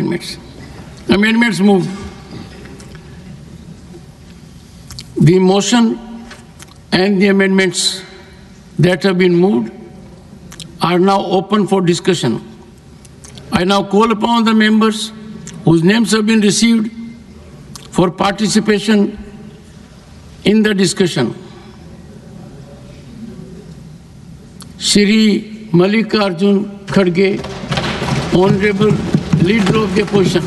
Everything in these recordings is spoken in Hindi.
amendments. Amendments moved. The motion and the amendments that have been moved are now open for discussion. I now call upon the members whose names have been received for participation in the discussion. Shri Mallikarjun Kharge, Honorable Leader of the Opposition.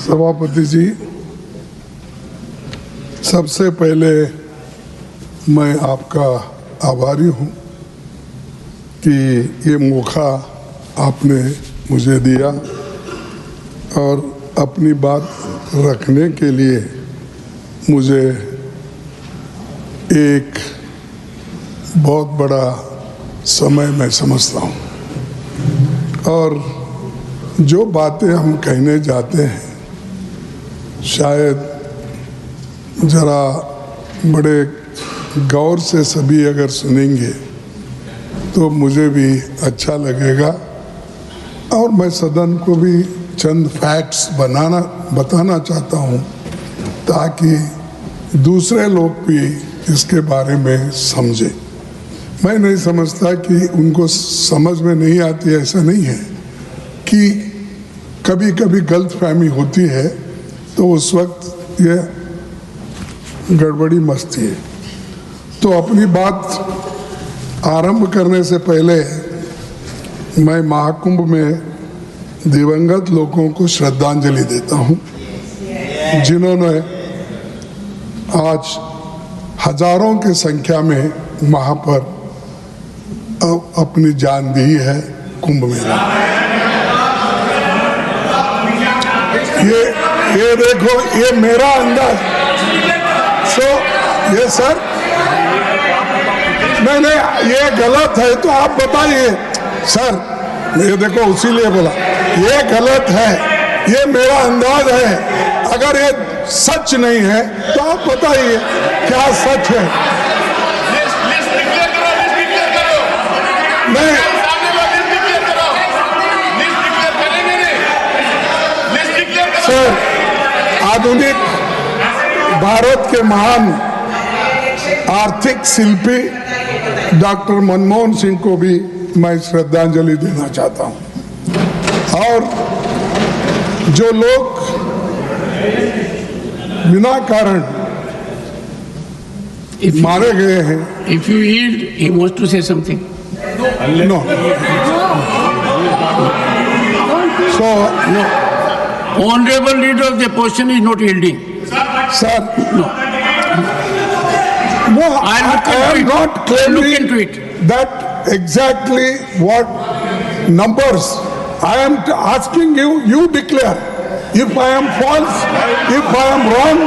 सभापति जी, सबसे पहले मैं आपका आभारी हूं कि ये मौका आपने मुझे दिया और अपनी बात रखने के लिए मुझे एक बहुत बड़ा समय मैं समझता हूं। और जो बातें हम कहने जाते हैं शायद जरा बड़े गौर से सभी अगर सुनेंगे तो मुझे भी अच्छा लगेगा और मैं सदन को भी चंद फैक्ट्स बताना चाहता हूं ताकि दूसरे लोग भी इसके बारे में समझें। मैं नहीं समझता कि उनको समझ में नहीं आती, ऐसा नहीं है कि कभी कभी गलतफहमी होती है तो उस वक्त ये गड़बड़ी मस्ती है। तो अपनी बात आरंभ करने से पहले मैं महाकुंभ में दिवंगत लोगों को श्रद्धांजलि देता हूं जिन्होंने आज हजारों की संख्या में वहां पर अपनी जान दी है कुंभ मेला। ये देखो, ये मेरा अंदाज। ये सर नहीं, ये गलत है तो आप बताइए सर। ये देखो, उसीलिए बोला ये गलत है, ये मेरा अंदाज है। अगर ये सच नहीं है तो आप बताइए क्या सच है। नहीं, सर, आधुनिक भारत के महान आर्थिक शिल्पी डॉक्टर मनमोहन सिंह को भी मैं श्रद्धांजलि देना चाहता हूं। और जो लोग बिना कारण मारे गए हैं। If you yield, he wants to say something. No. So, no. Honorable Leader of the Opposition is not yielding. Sir, no. No, I am not claiming that exactly what numbers. I am asking you, you declare. If I am false, if I am wrong,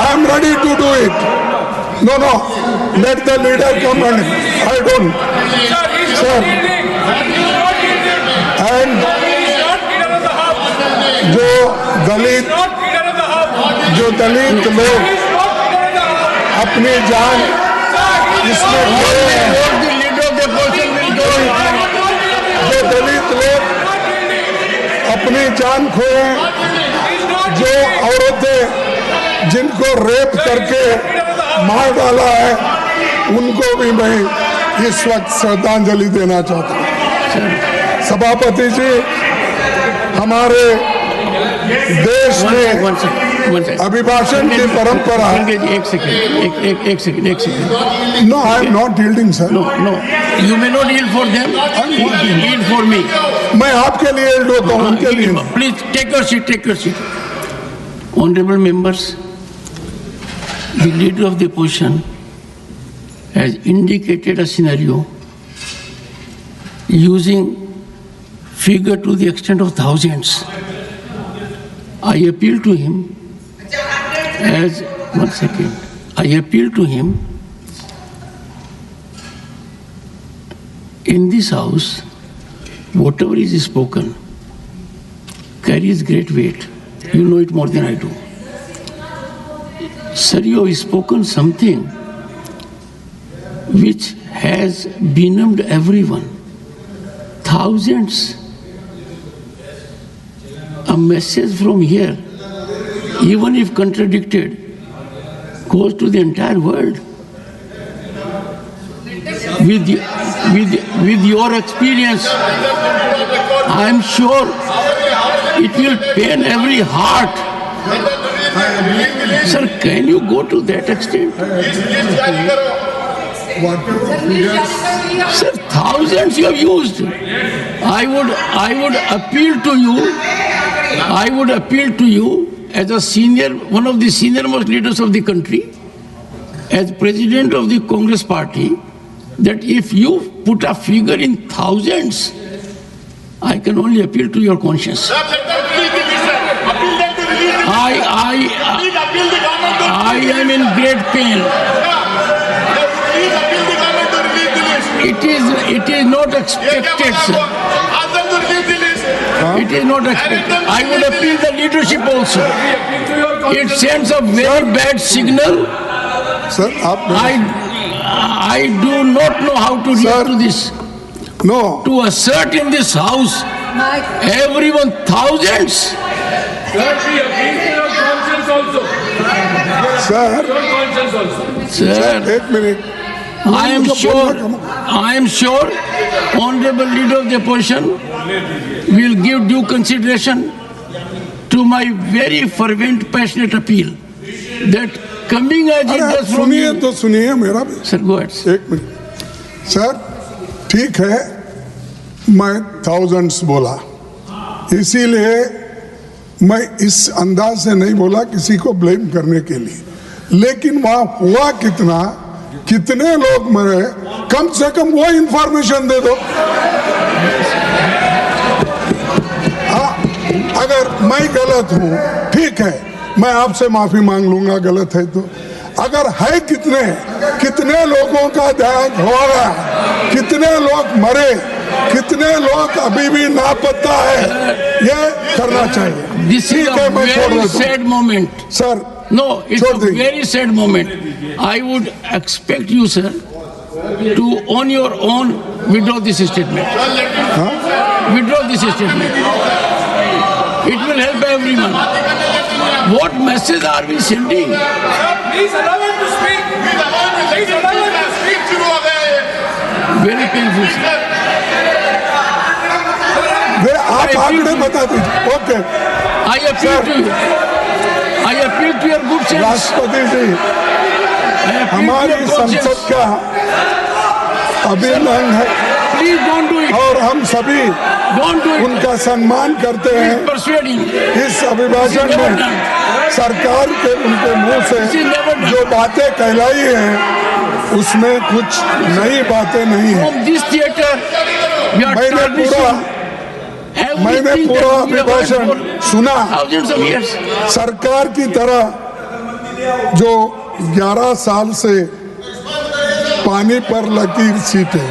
I am ready to do it. No, let the leader come and I don't. Sir, and जो दलित लोग अपनी जान इसमें खोए हैं, जो दलित लोग अपनी जान खोए, जो औरतें जिनको रेप करके मार डाला है, उनको भी मैं इस वक्त श्रद्धांजलि देना चाहता हूँ। सभापति जी, हमारे देश में अभिभाषण की परंपरा। एक second. No, I am not yielding, sir. No. You may not yield for them. Yield for me. मैं आपके लिए yield होता हूँ, उनके लिए नहीं। Please take your seat. Take your seat. Honorable members, the leader of the opposition has indicated a scenario using figure to the extent of thousands. I appeal to him as, one second, I appeal to him in this house, whatever is spoken carries great weight. You know it more than I do. Sir, you have spoken something which has benumbed everyone. Thousands. A message from here, even if contradicted, goes to the entire world. With your experience, I am sure it will pain every heart. Sir, can you go to that extent? Sir, thousands you have used. I would appeal to you. I would appeal to you as a one of the senior most leaders of the country, as president of the Congress party, that if you put a figure in thousands, I can only appeal to your conscience. I am in great pain. It is not expected, sir. It is not expected. I would appeal the leadership also. It sends a very bad signal. Sir, I do not know how to react to this. No. To assert in this house, everyone, thousands. Sir, 1 minute. I am sure, Honorable Leader of the Opposition will give due consideration to my very fervent, passionate appeal that coming as it does from सुनिए you. तो सुनिए मेरा भी। Sir, go ahead. 1 minute. Sir, ठीक है, मैं thousands बोला, इसीलिए मैं इस अंदाज से नहीं बोला किसी को ब्लेम करने के लिए, लेकिन वहां हुआ कितना, कितने लोग मरे, कम से कम वो इंफॉर्मेशन दे दो। अगर मैं गलत हूं, ठीक है, मैं आपसे माफी मांग लूंगा गलत है तो। अगर है कितने लोगों का देहांत होगा, कितने लोग मरे, कितने लोग अभी भी लापता है, ये करना चाहिए। This is a very sad moment. Sir, no, it's a very sad moment. I would expect you, sir, to on your own withdraw this statement. Withdraw this statement. It will help everyone. What message are we sending? Please allow him to speak. Please allow him to speak. Very painful, sir. आप आंकड़े बता दीजिए। Okay. I appeal to you. I appeal to your good sense. राष्ट्रपति जी, हमारी संसद का अभिनंदन है। Please don't do it. और हम सभी Don't do it. उनका सम्मान करते हैं। Persuading. इस अभिभाषण में सरकार के उनके मुंह से जो बातें कहलाई हैं, उसमें कुछ नई बातें नहीं हैं। From this theater, we are मैंने पूरा अभिभाषण सुना। सरकार की तरह जो 11 साल से पानी पर लकीर सीटे,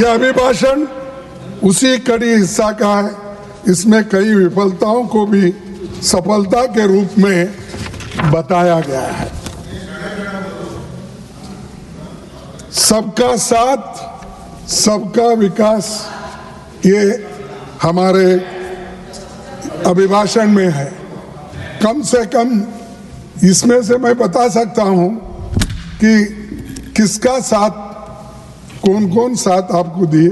यह अभिभाषण उसी कड़ी हिस्सा का है। इसमें कई विफलताओं को भी सफलता के रूप में बताया गया है। सबका साथ, सबका विकास, ये हमारे अभिभाषण में है। कम से कम इसमें से मैं बता सकता हूं कि किसका साथ, कौन कौन साथ आपको दिए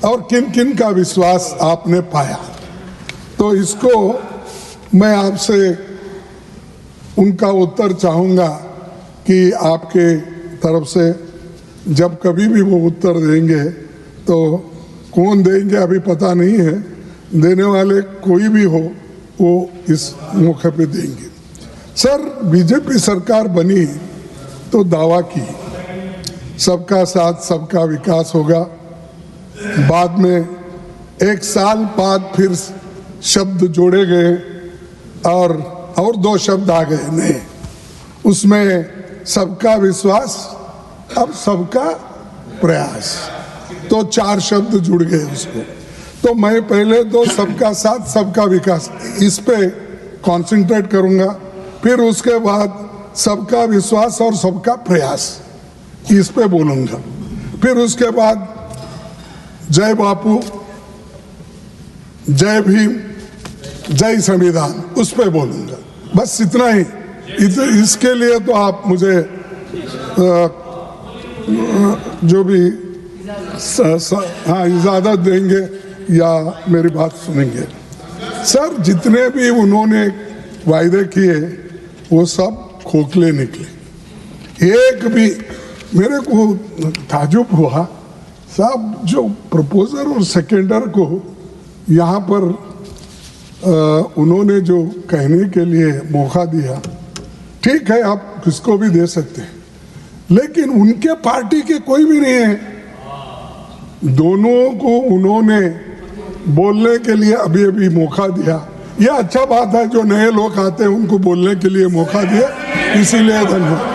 और किन किन का विश्वास आपने पाया। तो इसको मैं आपसे उनका उत्तर चाहूंगा कि आपके तरफ से जब कभी भी वो उत्तर देंगे तो कौन देंगे अभी पता नहीं है, देने वाले कोई भी हो वो इस मौके पे देंगे। सर, बीजेपी सरकार बनी तो दावा की सबका साथ सबका विकास होगा, बाद में 1 साल बाद फिर शब्द जोड़े गए और 2 शब्द आ गए नए, उसमें सबका विश्वास, अब सबका प्रयास, तो 4 शब्द जुड़ गए उसको। तो मैं पहले तो सबका साथ सबका विकास इस पे कंसंट्रेट करूंगा, फिर उसके बाद सबका विश्वास और सबका प्रयास, इस पे बोलूंगा, फिर उसके बाद जय बापू, जय भीम, जय संविधान उस पे बोलूंगा, बस इतना ही। इसके लिए तो आप मुझे जो भी हाँ इजाजत देंगे या मेरी बात सुनेंगे। सर जितने भी उन्होंने वायदे किए वो सब खोखले निकले, एक भी। मेरे को ताजुब हुआ साहब, जो प्रपोजर और सेकेंडर को यहाँ पर उन्होंने जो कहने के लिए मौका दिया, ठीक है आप किसको भी दे सकते हैं, लेकिन उनके पार्टी के कोई भी नहीं है। दोनों को उन्होंने बोलने के लिए अभी अभी मौका दिया। यह अच्छा बात है, जो नए लोग आते हैं उनको बोलने के लिए मौका दिया, इसीलिए धन्यवाद।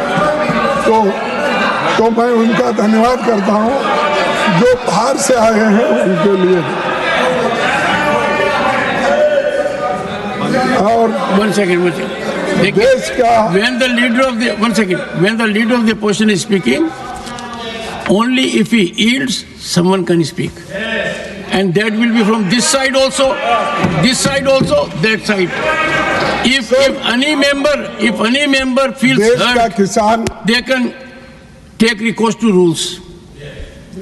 तो मैं उनका धन्यवाद करता हूँ, जो बाहर से आए हैं उनके लिए। और one second. देश का When the leader of the when the leader of the opposition is speaking, only if he yields, someone can speak, and that will be from this side also, that side. If any member feels देश का hurt, किसान, they can take recourse to rules.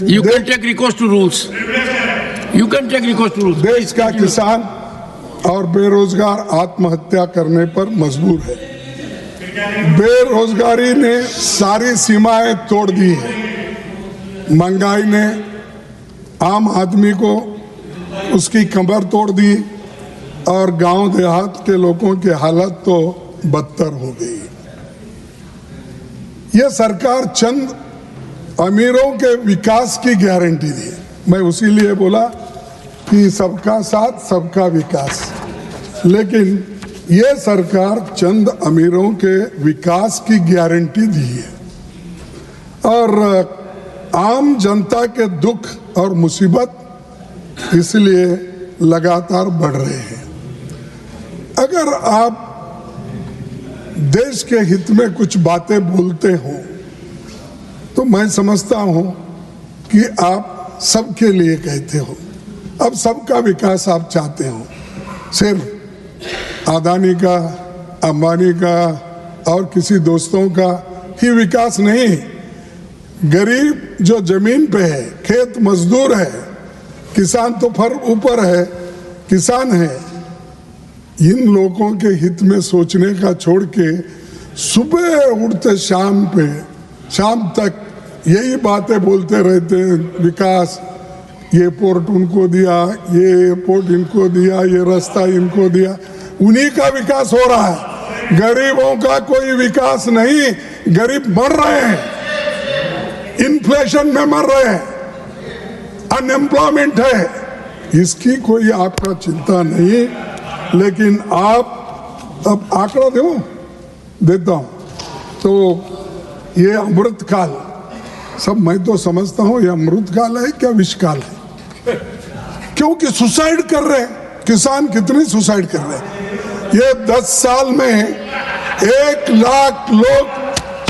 You can take recourse to rules. देश का किसान और बेरोजगार आत्महत्या करने पर मजबूर है। बेरोजगारी ने सारी सीमाएं तोड़ दी है। महंगाई ने आम आदमी को उसकी कमर तोड़ दी और गांव देहात के लोगों की हालत तो बदतर हो गई। यह सरकार चंद अमीरों के विकास की गारंटी दी। मैं उसी लिए बोला कि सबका साथ सबका विकास, लेकिन यह सरकार चंद अमीरों के विकास की गारंटी दी है और आम जनता के दुख और मुसीबत इसलिए लगातार बढ़ रहे हैं। अगर आप देश के हित में कुछ बातें बोलते हो तो मैं समझता हूं कि आप सबके लिए कहते हो। अब सबका विकास आप चाहते हो, सिर्फ अदानी का, अंबानी का और किसी दोस्तों का ही विकास नहीं। गरीब जो जमीन पे है, खेत मजदूर है, किसान तो फर ऊपर है, किसान है, इन लोगों के हित में सोचने का छोड़ के सुबह उठते शाम तक यही बातें बोलते रहते हैं। विकास, ये पोर्ट उनको दिया, ये पोर्ट इनको दिया, ये रास्ता इनको दिया, उन्हीं का विकास हो रहा है। गरीबों का कोई विकास नहीं। गरीब मर रहे हैं, इन्फ्लेशन में मर रहे हैं, अनएम्प्लॉयमेंट है, इसकी कोई आपका चिंता नहीं। लेकिन आप अब आंकड़ा देता हूं तो ये अमृत काल, सब मैं तो समझता हूं ये अमृत काल है क्या विष काल है, क्योंकि सुसाइड कर रहे हैं किसान। कितने सुसाइड कर रहे हैं? ये 10 साल में 1 लाख लोग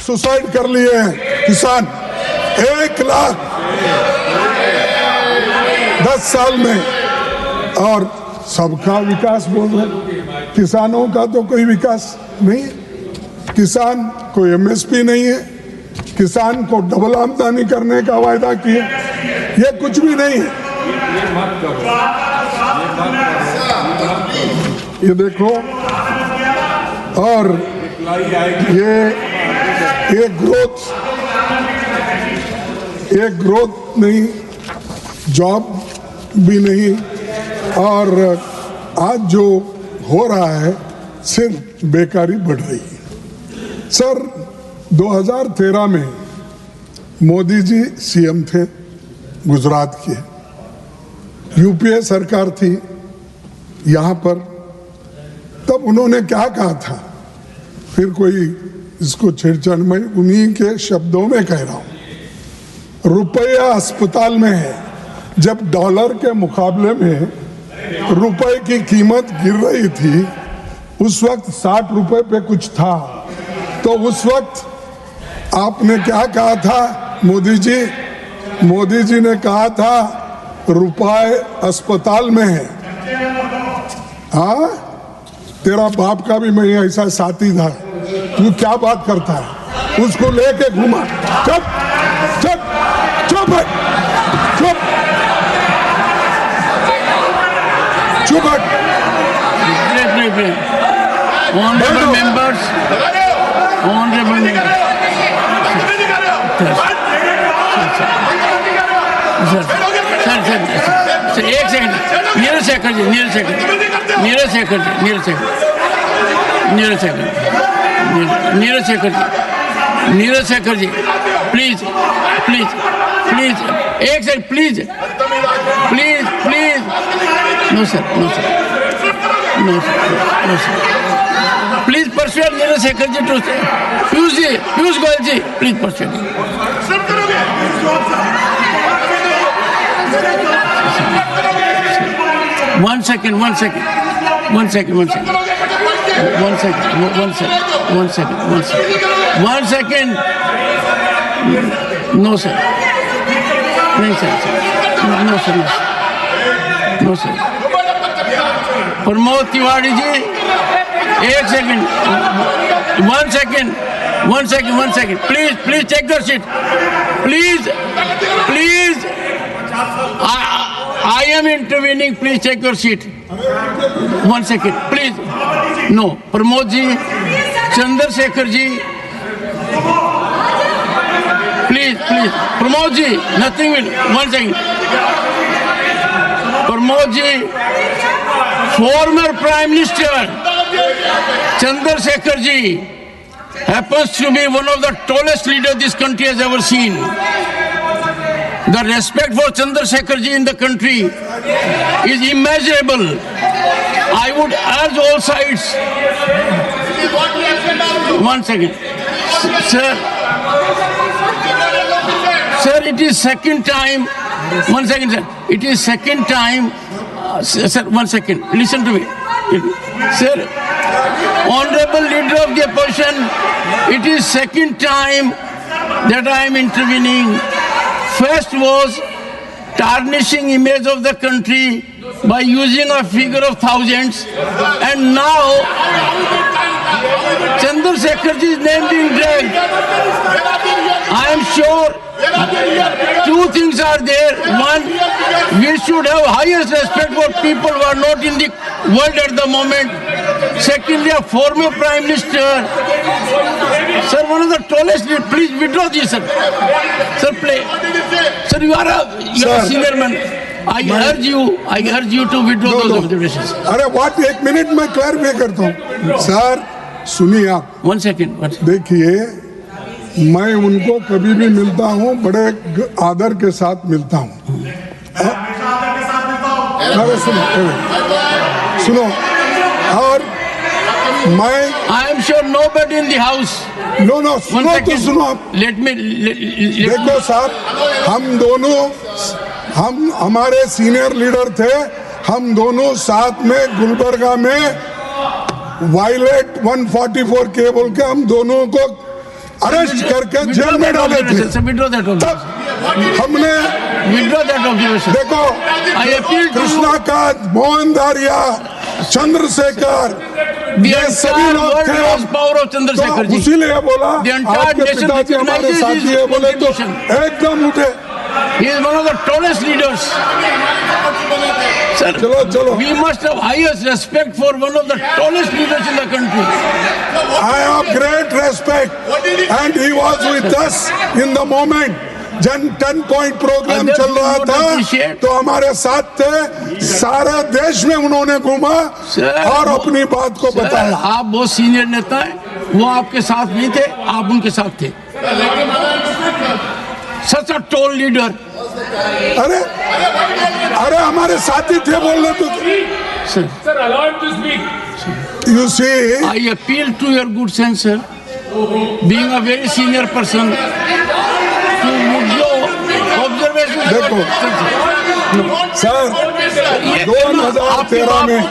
सुसाइड कर लिए हैं किसान। 1 लाख 10 साल में। और सबका विकास बोल रहे, किसानों का तो कोई विकास नहीं। किसान को एमएसपी नहीं है, किसान को डबल आमदनी करने का वायदा किए, ये कुछ भी नहीं है। ये देखो, और ये ग्रोथ नहीं, जॉब भी नहीं, और आज जो हो रहा है सिर्फ बेकारी बढ़ रही है। सर 2013 में मोदी जी सीएम थे गुजरात के, यूपीए सरकार थी यहाँ पर, तब उन्होंने क्या कहा था, फिर कोई इसको छेड़छाड़, मैं उन्हीं के शब्दों में कह रहा हूं। रुपया अस्पताल में है, जब डॉलर के मुकाबले में रुपए की कीमत गिर रही थी, उस वक्त 60 रुपए पे कुछ था, तो उस वक्त आपने क्या कहा था मोदी जी ने कहा था रुपए अस्पताल में है। हाँ, तेरा बाप का भी मैं ऐसा साथी था। तू क्या बात करता है? उसको लेके घुमा। चुप चुप चुप चुप चुप। Honorable members, honorable members. Sir एक सेकंड, नीरज शेखर जी, नीरज शेखर जी, प्लीज एक second, please, no sir, please persuade Neeraj Shekhar ji to Piyush Goyal ji, please persuade. One second. No, sir. No, sir. Pramod Tiwari ji, एक second, one second. Please take your seat. Please. I am intervening. Please take your seat. 1 second, please. No, Pramod ji, Chandrasekhar ji. Please. Pramod ji, nothing will. 1 second. Pramod ji, former Prime Minister Chandrasekhar ji happens to be one of the tallest leaders this country has ever seen. The respect for Chandrasekhar ji in the country is immeasurable. I would urge all sides. 1 second. Sir, it is second time. 1 second, sir. It is second time. Sir, 1 second. Listen to me. Sir, Honorable Leader of the Opposition, it is second time that I am intervening. First was tarnishing image of the country by using a figure of thousands, and now Chandrasekharji's name being dragged. I am sure two things are there. One, we should have highest respect for people who are not in the world at the moment. Secondly, a former Prime Minister. Sir, one of the tallest, please withdraw this, sir. Sir, play. Sir, you are a senior man. I urge you to withdraw those observations. अरे what, 1 मिनट में क्लैरिफाई करता हूँ। सर, सुनिए आप। 1 second. देखिए, मैं उनको कभी भी मिलता हूँ, बड़े आदर के साथ मिलता हूँ। अरे सुनो, और मैं I am sure nobody in the house. No, सुनो तो सुनो। Let me. देखो साहब, हम दोनों, हमारे सीनियर लीडर थे, हम दोनों साथ में गुलबर्गा में वायलेट 144 के बोल के हम दोनों को अरेस्ट करके जेल में डाले थे। हमने देखो, कृष्णा कांत, मोहन दारिया, चंद्रशेखर, ये सभी लोग थे। तो इसीलिए बोला आपके पिताजी हमारे साथी है, बोले तो एकदम उठे। He is one of the tallest leaders. Sir, चलो। We must have highest respect for one of the tallest leaders in the country. I have great respect, and he was with us in the moment. जब 10-point प्रोग्राम चल रहा था तो हमारे साथ थे, सारा देश में उन्होंने घूमा और अपनी बात को बताया। आप बहुत सीनियर नेता हैं, वो आपके साथ नहीं थे, आप उनके साथ थे। Such a tall leader. अरे हमारे साथी थे बोलने तो। Sir, allow him to speak. You see, I appeal to your good sense, sir. Being a very senior person, to observation. देखो, सर, 2013 में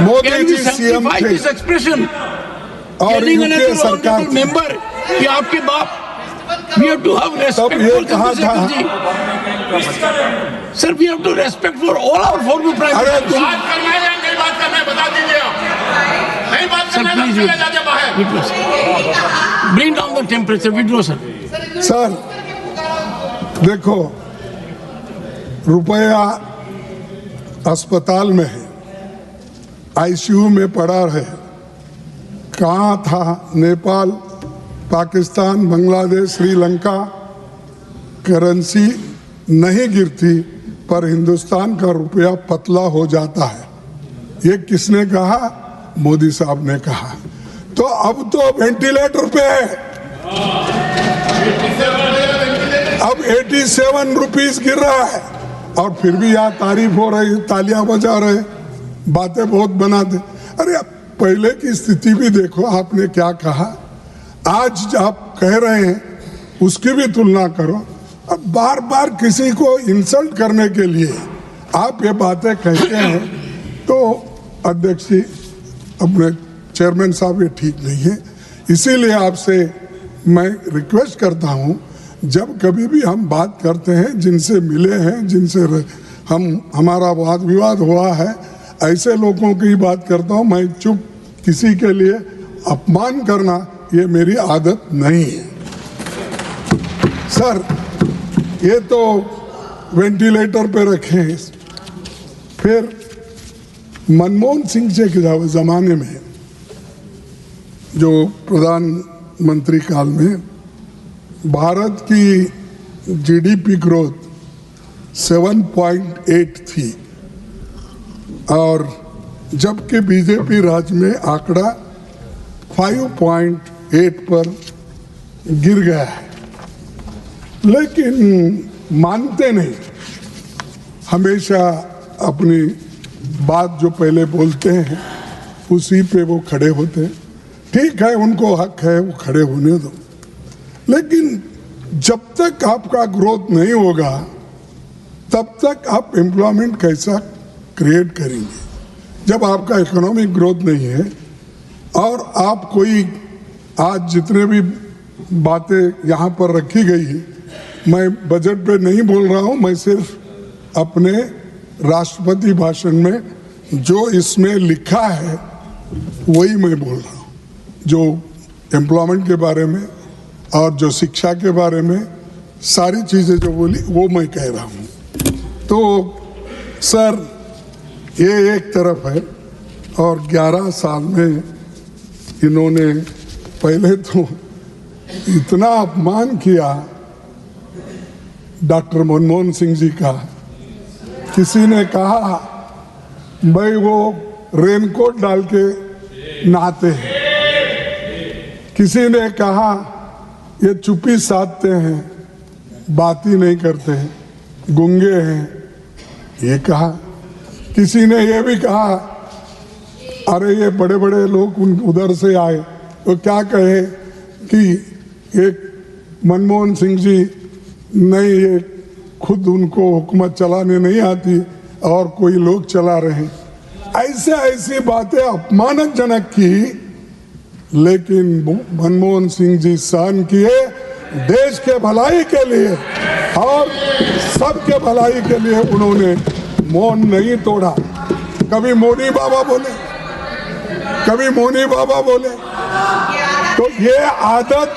मोदी जी सीएम थे और यूपीए सरकार मेंबर कि आपके बाप We have to have respect तब ये for कहा था, Sir, we have to respect for all our former prime अरे ministers. तुम बात करना है या नहीं बात करना है बता दीजिए आप। नहीं बात Sir, करना है तो please चले जाते बाहर। withdraw, sir. Bring down the temperature. Withdraw, sir. Sir देखो, रुपया अस्पताल में है, आईसीयू में पड़ा है, कहाँ था? नेपाल, पाकिस्तान, बांग्लादेश, श्रीलंका, करेंसी नहीं गिरती पर हिंदुस्तान का रुपया पतला हो जाता है। ये किसने कहा? मोदी साहब ने कहा। तो अब तो वेंटिलेटर पे है, अब 87 रुपीस गिर रहा है और फिर भी यहाँ तारीफ हो रही, तालियां बजा रहे, बातें बहुत बनाते। अरे अब पहले की स्थिति भी देखो, आपने क्या कहा, आज आप कह रहे हैं उसकी भी तुलना करो। अब बार बार किसी को इंसल्ट करने के लिए आप ये बातें कहते हैं तो अध्यक्ष जी, अपने चेयरमैन साहब, ये ठीक नहीं है। इसीलिए आपसे मैं रिक्वेस्ट करता हूं, जब कभी भी हम बात करते हैं, जिनसे मिले हैं, जिनसे हमारा वाद विवाद हुआ है, ऐसे लोगों की बात करता हूं। मैं चुप, किसी के लिए अपमान करना ये मेरी आदत नहीं है। सर, ये तो वेंटिलेटर पे रखे हैं। फिर मनमोहन सिंह जी के ज़माने में, जो प्रधानमंत्री काल में भारत की जीडीपी ग्रोथ 7.8 थी और जबकि बीजेपी राज में आंकड़ा 5.8 पर गिर गया है। लेकिन मानते नहीं, हमेशा अपनी बात जो पहले बोलते हैं उसी पे वो खड़े होते हैं। ठीक है, उनको हक है, वो खड़े होने दो। लेकिन जब तक आपका ग्रोथ नहीं होगा तब तक आप एम्प्लॉयमेंट कैसा क्रिएट करेंगे? जब आपका इकोनॉमिक ग्रोथ नहीं है और आप कोई, आज जितने भी बातें यहाँ पर रखी गई है, मैं बजट पे नहीं बोल रहा हूँ, मैं सिर्फ अपने राष्ट्रपति भाषण में जो इसमें लिखा है वही मैं बोल रहा हूँ। जो एम्प्लॉयमेंट के बारे में और जो शिक्षा के बारे में सारी चीज़ें जो बोली वो मैं कह रहा हूँ। तो सर, ये एक तरफ है और 11 साल में इन्होंने पहले तो इतना अपमान किया डॉक्टर मनमोहन सिंह जी का। किसी ने कहा भाई वो रेनकोट डाल के नहाते हैं, किसी ने कहा ये चुप्पी साधते हैं, बात ही नहीं करते हैं, गूंगे हैं, ये कहा। किसी ने ये भी कहा अरे ये बड़े बड़े लोग उधर से आए तो क्या कहे कि एक मनमोहन सिंह जी नहीं, ये खुद उनको हुकूमत चलाने नहीं आती और कोई लोग चला रहे हैं। ऐसे ऐसी बातें अपमानजनक की, लेकिन मनमोहन सिंह जी सहन किए देश के भलाई के लिए और सबके भलाई के लिए। उन्होंने मौन नहीं तोड़ा। कभी मोनी बाबा बोले, कभी मोनी बाबा बोले। तो ये आदत,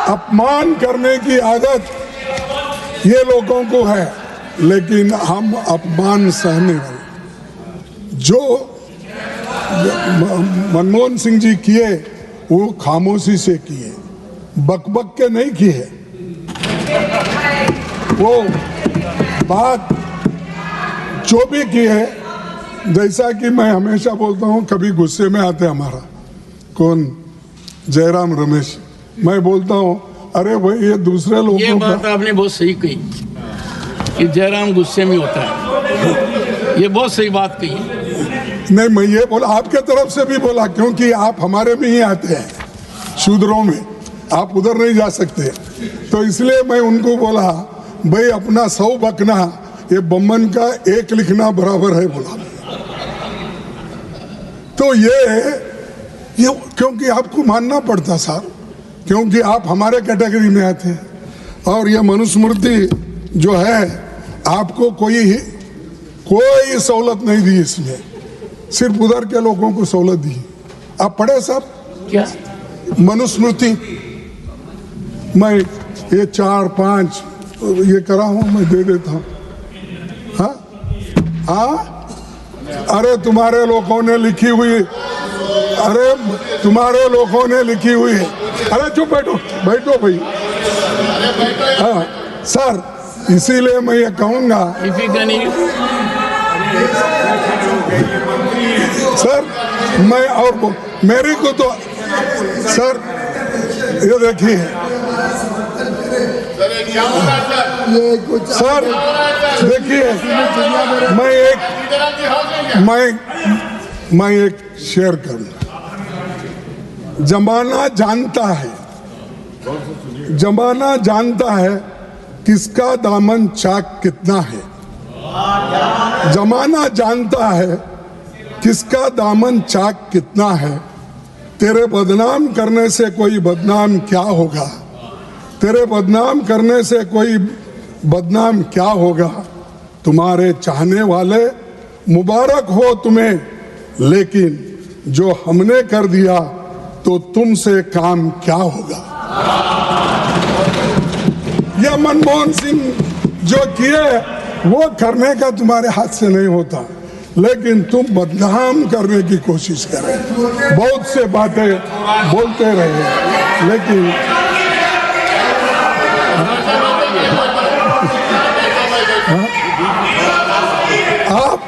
अपमान करने की आदत ये लोगों को है, लेकिन हम अपमान सहने वाले। जो मनमोहन सिंह जी किए वो खामोशी से किए, बकबक के नहीं किए। वो बात जो भी की है, जैसा कि मैं हमेशा बोलता हूँ, कभी गुस्से में आते हमारा कौन, जयराम रमेश, मैं बोलता हूँ अरे भाई ये दूसरे लोगों ये बात आपने बहुत सही कही कि जयराम गुस्से में होता है। ये बहुत सही बात कही। नहीं, मैं ये बोला, आपके तरफ से भी बोला, क्योंकि आप हमारे में ही आते हैं शूद्रों में, आप उधर नहीं जा सकते। तो इसलिए मैं उनको बोला भाई अपना 100 बकना ये बम्मन का 1 लिखना बराबर है बोला। तो ये क्योंकि आपको मानना पड़ता साहब, क्योंकि आप हमारे कैटेगरी में आते हैं। और ये मनुस्मृति जो है आपको कोई सहूलत नहीं दी इसमें, सिर्फ उधर के लोगों को सहूलत दी। आप पढ़े सब क्या मनुस्मृति? मैं ये 4-5 ये करा हूं, मैं दे देता हूं। हाँ हाँ, अरे तुम्हारे लोगों ने लिखी हुई, अरे तुम्हारे लोगों ने लिखी हुई है। अरे चुप बैठो बैठो भाई। हाँ सर, इसीलिए मैं ये कहूंगा सर, मैं और मेरी को तो सर ये देखिए सर, देखिए मैं एक शेयर करूं। जमाना जानता है किसका दामन चाक कितना है। जमाना जानता है किसका दामन चाक कितना है। तेरे बदनाम करने से कोई बदनाम क्या होगा, तेरे बदनाम करने से कोई बदनाम क्या होगा। तुम्हारे चाहने वाले मुबारक हो तुम्हें, लेकिन जो हमने कर दिया तो तुमसे काम क्या होगा। यह मनमोहन सिंह जो किए वो करने का तुम्हारे हाथ से नहीं होता, लेकिन तुम बदनाम करने की कोशिश कर रहे। बहुत से बातें बोलते रहे, लेकिन आप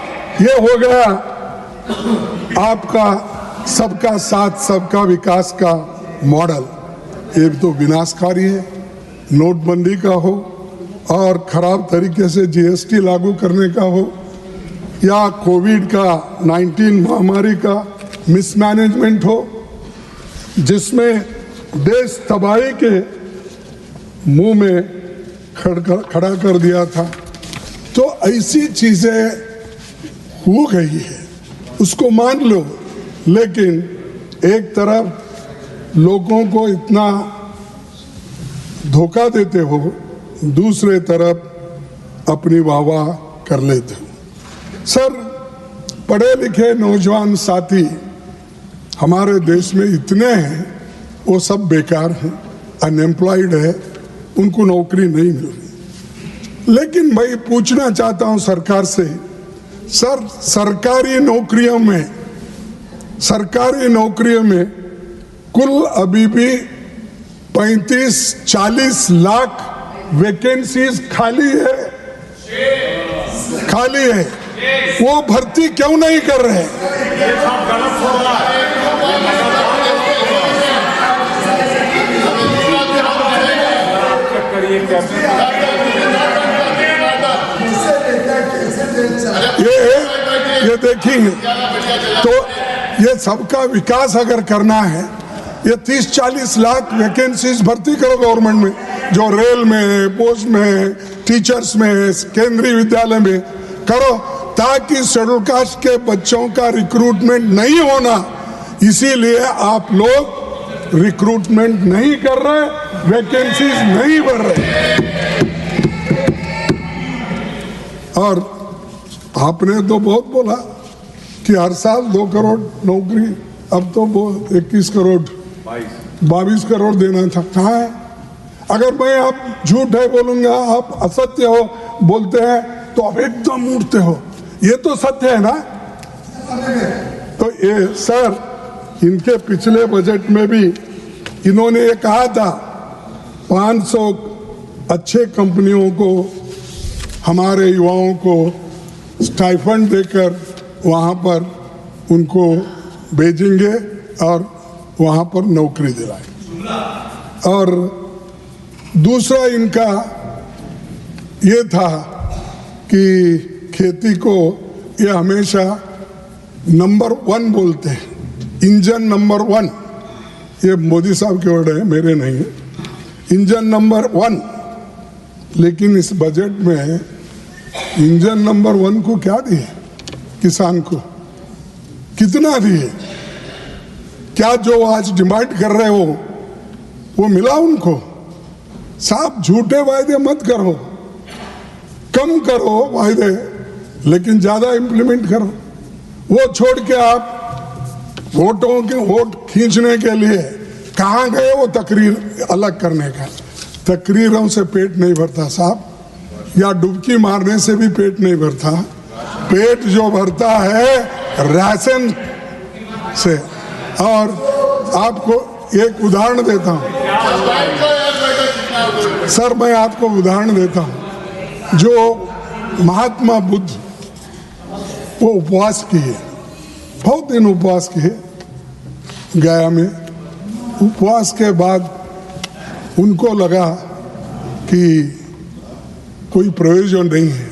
ये हो गया आपका सबका साथ सबका विकास का मॉडल। ये तो विनाशकारी है। नोटबंदी का हो और खराब तरीके से जीएसटी लागू करने का हो, या कोविड का 19 महामारी का मिसमैनेजमेंट हो, जिसमें देश तबाही के मुंह में खड़ा कर दिया था। तो ऐसी चीजें हो गई है, उसको मान लो, लेकिन एक तरफ लोगों को इतना धोखा देते हो, दूसरे तरफ अपनी वाहवाह कर लेते हो। सर, पढ़े लिखे नौजवान साथी हमारे देश में इतने हैं, वो सब बेकार हैं, अनएम्प्लॉयड है, उनको नौकरी नहीं मिल रही। लेकिन मैं पूछना चाहता हूं सरकार से, सर सरकारी नौकरियों में कुल अभी भी 35-40 लाख वैकेंसीज खाली है। वो भर्ती क्यों नहीं कर रहे? ये देखिए, तो ये सबका विकास अगर करना है, ये 30-40 लाख वैकेंसीज भर्ती करो गवर्नमेंट में, जो रेल में है, पोस्ट में है, टीचर्स में है, केंद्रीय विद्यालय में करो, ताकि शेड्यूल कास्ट के बच्चों का रिक्रूटमेंट नहीं होना। इसीलिए आप लोग रिक्रूटमेंट नहीं कर रहे, वैकेंसीज नहीं बढ़ रहे। और आपने तो बहुत बोला कि हर साल 2 करोड़ नौकरी, अब तो 22 करोड़ देना था। कहाँ है? अगर मैं आप झूठ है बोलूंगा, आप असत्य हो बोलते हैं, तो आप एकदम उड़ते हो। ये तो सत्य है ना। तो ये सर, इनके पिछले बजट में भी इन्होंने ये कहा था 500 अच्छे कंपनियों को, हमारे युवाओं को स्टाइफंड देकर वहाँ पर उनको भेजेंगे और वहाँ पर नौकरी दिलाएंगे। और दूसरा इनका ये था कि खेती को ये हमेशा नंबर 1 बोलते हैं, इंजन नंबर 1। ये मोदी साहब के वर्ड है, मेरे नहीं है। इंजन नंबर 1, लेकिन इस बजट में इंजन नंबर 1 को क्या दिए? किसान को कितना दिए? क्या जो आज डिमांड कर रहे हो वो मिला उनको। साहब झूठे वायदे मत करो, कम करो वायदे लेकिन ज्यादा इंप्लीमेंट करो। वो छोड़ के आप वोटों के वोट खींचने के लिए कहाँ गए वो तकरीर अलग करने का। तकरीरों से पेट नहीं भरता साहब, या डुबकी मारने से भी पेट नहीं भरता। पेट जो भरता है राशन से। और आपको एक उदाहरण देता हूँ सर, मैं आपको उदाहरण देता हूँ। जो महात्मा बुद्ध वो उपवास किए, बहुत दिन उपवास किए गया में। उपवास के बाद उनको लगा कि कोई प्रयोजन नहीं है,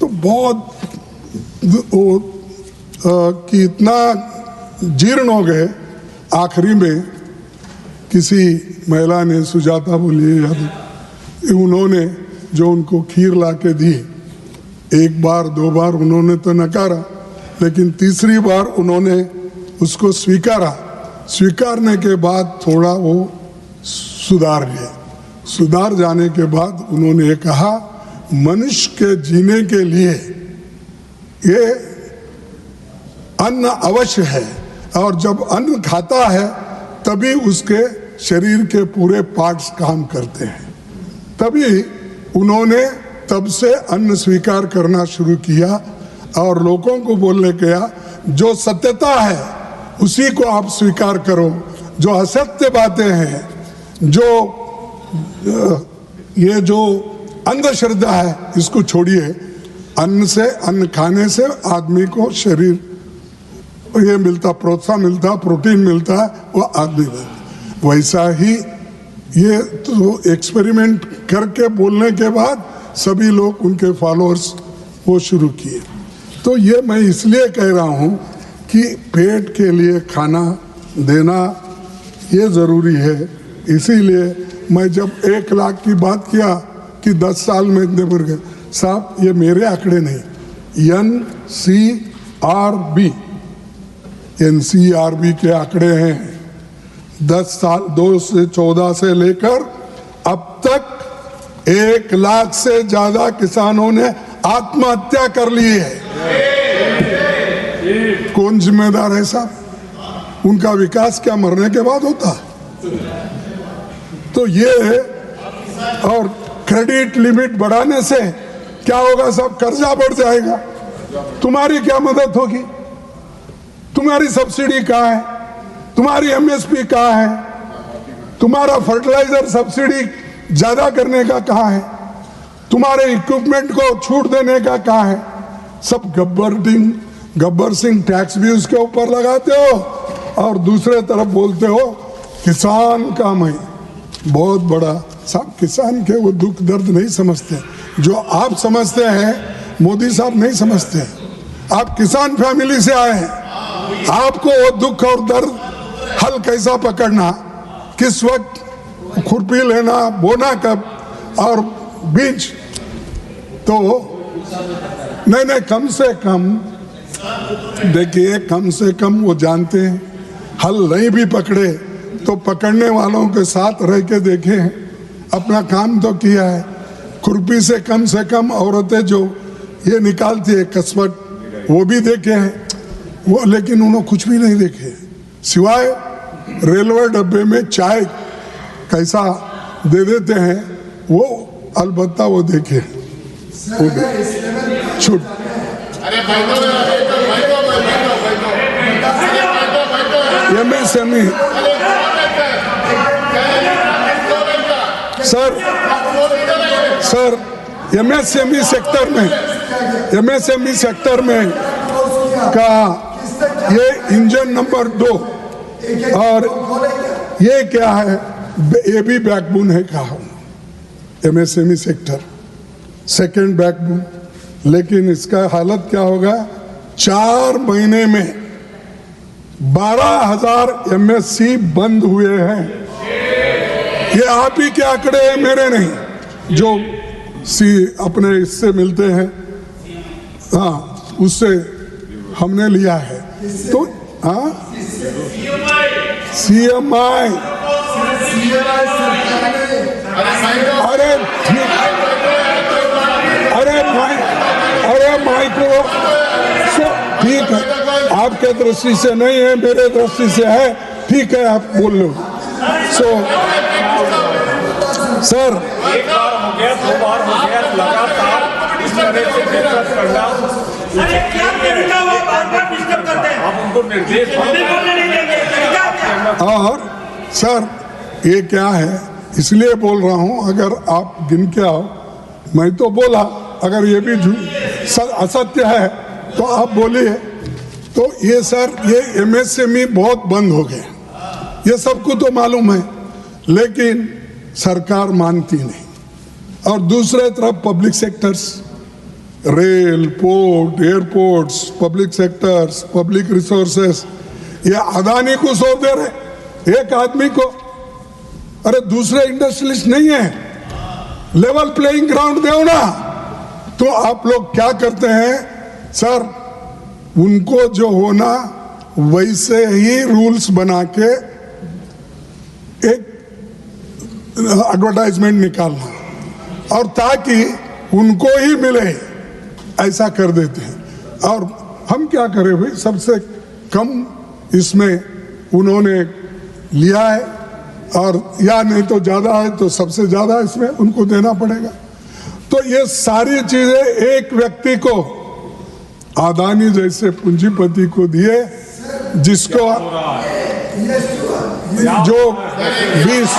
तो बहुत कि इतना जीर्ण हो गए। आखिरी में किसी महिला ने, सुजाता बोलिए याद, उन्होंने जो उनको खीर ला के दी, एक बार दो बार उन्होंने तो नकारा, लेकिन तीसरी बार उन्होंने उसको स्वीकारा। स्वीकारने के बाद थोड़ा वो सुधार गए। सुधार जाने के बाद उन्होंने कहा मनुष्य के जीने के लिए ये अन्न अवश्य है, और जब अन्न खाता है तभी उसके शरीर के पूरे पार्ट्स काम करते हैं। तभी उन्होंने तब से अन्न स्वीकार करना शुरू किया और लोगों को बोलने किया जो सत्यता है उसी को आप स्वीकार करो, जो असत्य बातें हैं, जो ये जो अंधश्रद्धा है इसको छोड़िए। अन्न से, अन्न खाने से आदमी को शरीर ये मिलता, प्रोत्साहन मिलता, प्रोटीन मिलता है, वो आदमी बनता। वैसा ही ये तो एक्सपेरिमेंट करके बोलने के बाद सभी लोग उनके फॉलोअर्स वो शुरू किए। तो ये मैं इसलिए कह रहा हूँ कि पेट के लिए खाना देना ये ज़रूरी है। इसीलिए मैं जब 1 लाख की बात किया कि 10 साल में इतने बढ़ गए, साहब ये मेरे आंकड़े नहीं, NCRB के आंकड़े हैं। 10 साल 2014 से लेकर अब तक 1 लाख से ज्यादा किसानों ने आत्महत्या कर ली है। कौन जिम्मेदार है साहब? उनका विकास क्या मरने के बाद होता? तो ये है। और क्रेडिट लिमिट बढ़ाने से क्या होगा साहब? कर्जा बढ़ जाएगा। तुम्हारी क्या मदद होगी? तुम्हारी सब्सिडी कहाँ है? तुम्हारी MSP कहाँ है? तुम्हारा फर्टिलाइजर सब्सिडी ज्यादा करने का कहाँ है? तुम्हारे इक्विपमेंट को छूट देने का कहाँ है? सब गब्बर सिंह टैक्स भी उसके ऊपर लगाते हो और दूसरे तरफ बोलते हो किसान का मैं बहुत बड़ा। साहब किसान के वो दुख दर्द नहीं समझते जो आप समझते हैं, मोदी साहब नहीं समझते। आप किसान फैमिली से आए हैं, आपको वो दुख और दर्द हल कैसा पकड़ना, किस वक्त खुरपी लेना, बोना कब और बीज, तो नहीं कम से कम देखिए, कम से कम वो जानते हैं। हल नहीं भी पकड़े तो पकड़ने वालों के साथ रह के देखे हैं, अपना काम तो किया है। खुरपी से कम औरतें जो ये निकालती है कसवट, वो भी देखे हैं वो, लेकिन उन्होंने कुछ भी नहीं देखे सिवाय रेलवे डब्बे में चाय कैसा दे देते हैं वो, अलबत्ता वो देखे। छूट MSME सर MSME सेक्टर में का ये इंजन नंबर 2 और ये क्या है, ये भी बैकबोन है कहा MSME सेक्टर, सेकंड बैकबोन। लेकिन इसका हालत क्या होगा? 4 महीने में 12,000 MSC बंद हुए हैं। ये आप ही के आंकड़े हैं, मेरे नहीं, जो अपने इससे मिलते हैं, हाँ उससे हमने लिया है। तो हाँ CMI अरे माइक को ठीक है, आपके दृष्टि से नहीं है, मेरे दृष्टि से है, ठीक है, आप बोल लो। सर एक बार हो गया, 2 बार हो गया, लगातार इस तरह से डिस्टर्ब करना। आप उनको निर्देश और सर ये क्या है, इसलिए बोल रहा हूं, अगर आप गिन के आओ, मैं तो बोला, अगर ये भी असत्य है तो आप बोलिए। तो ये सर, ये एमएसएमई बहुत बंद हो गए, ये सबको तो मालूम है, लेकिन सरकार मानती नहीं। और दूसरे तरफ public sectors, rail, port, airports, public sectors, public resources, ये अदानी को सौंप दे रहे एक आदमी को। अरे दूसरे इंडस्ट्रियलिस्ट नहीं है, लेवल प्लेइंग ग्राउंड दो ना। तो आप लोग क्या करते हैं सर, उनको जो होना वैसे ही रूल्स बना के एक एडवर्टाइजमेंट निकालना, और ताकि उनको ही मिले ऐसा कर देते हैं। और हम क्या करें भाई, सबसे कम इसमें उन्होंने लिया है, और या नहीं तो ज्यादा है तो सबसे ज्यादा इसमें उनको देना पड़ेगा। तो ये सारी चीजें एक व्यक्ति को, अदानी जैसे पूंजीपति को दिए, जिसको जो 20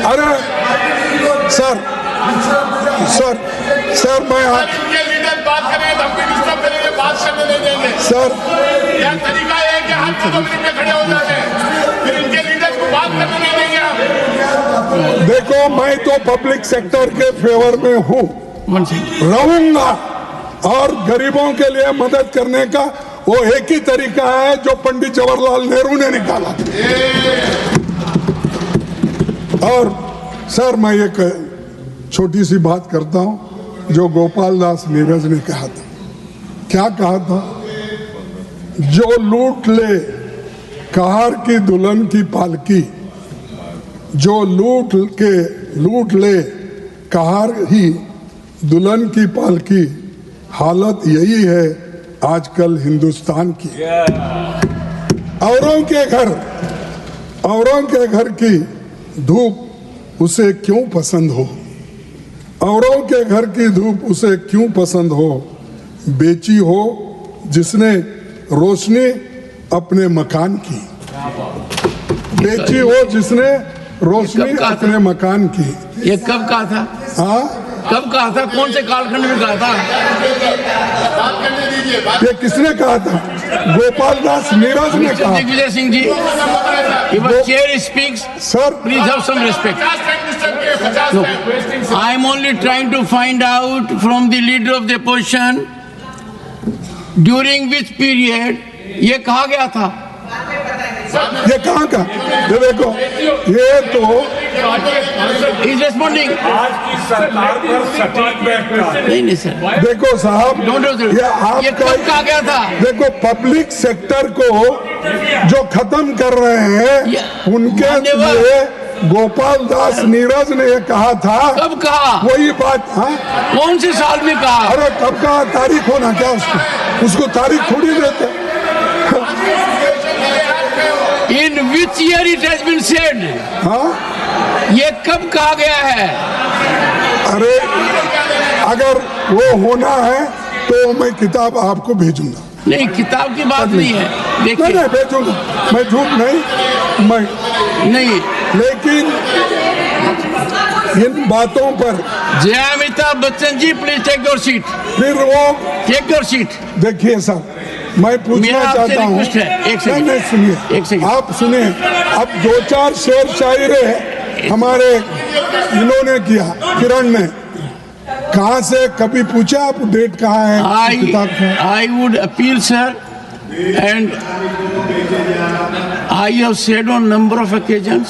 अरे सर मैं बात करेंगे तो हम भी डिस्टर्ब करेंगे, बात करने नहीं देंगे सर। क्या तरीका है कि हाथ पब्लिक में खड़े हो जाते हैं, फिर इनके लीडर को बात करने नहीं देंगे हम। देखो, मैं तो पब्लिक सेक्टर के फेवर में हूँ, रहूंगा, और गरीबों के लिए मदद करने का वो एक ही तरीका है जो पंडित जवाहरलाल नेहरू ने निकाला। और सर मैं एक छोटी सी बात करता हूं, जो गोपाल दास नीरज ने कहा था। क्या कहा था? जो लूट ले कहार की दुल्हन की पालकी, जो लूट ले कहार ही दुल्हन की पालकी, हालत यही है आजकल हिंदुस्तान की। औरों के घर की धूप उसे क्यों पसंद हो, औरों के घर की धूप उसे क्यों पसंद हो, बेची हो जिसने रोशनी अपने मकान की, बेची हो जिसने रोशनी अपने मकान की। ये कब कहा था? हाँ, कब कहा था? कौन से कालखंड में कहा था? ये किसने कहा था? गोपाल दास नीरज ने कहा। Digvijay Singh ji, your chair speaks. Sir, please have some respect. No, I am only trying to find out from the leader of the opposition during which period ये कहा गया था। ये कहाँ का? ये देखो, ये तो He's responding. आज की सरकार पर सटीक बैठता है। नहीं सर, देखो साहब, ये कब कहा गया था? देखो, पब्लिक सेक्टर को जो खत्म कर रहे हैं उनके लिए गोपाल दास नीरज ने ये कहा था। कब कहा? वही बात। हाँ, कौन से साल में कहा? अरे कब कहा? तारीख होना क्या उसको तारीख थोड़ी देते। In which year it has been said? हाँ, ये कब कहा गया है? अरे अगर वो होना है तो मैं किताब आपको भेजूंगा। नहीं, किताब की बात नहीं है। देखिए, नहीं भेजूंगा, मैं झूठ नहीं, नहीं, लेकिन इन बातों पर जय Amitabh Bachchan ji, please take your seat. फिर वो टेक योर सीट। देखिए साहब, मैं पूछना चाहता हूँ, एक सेकंड, नहीं सुनिए, आप सुनिए। अब 2-4 शेर शायरी हमारे इन्होंने किया, किरण ने, कहाँ से कभी पूछा आप डेट कहाँ है किताब का? I would appeal, sir, and I have said on number of occasions.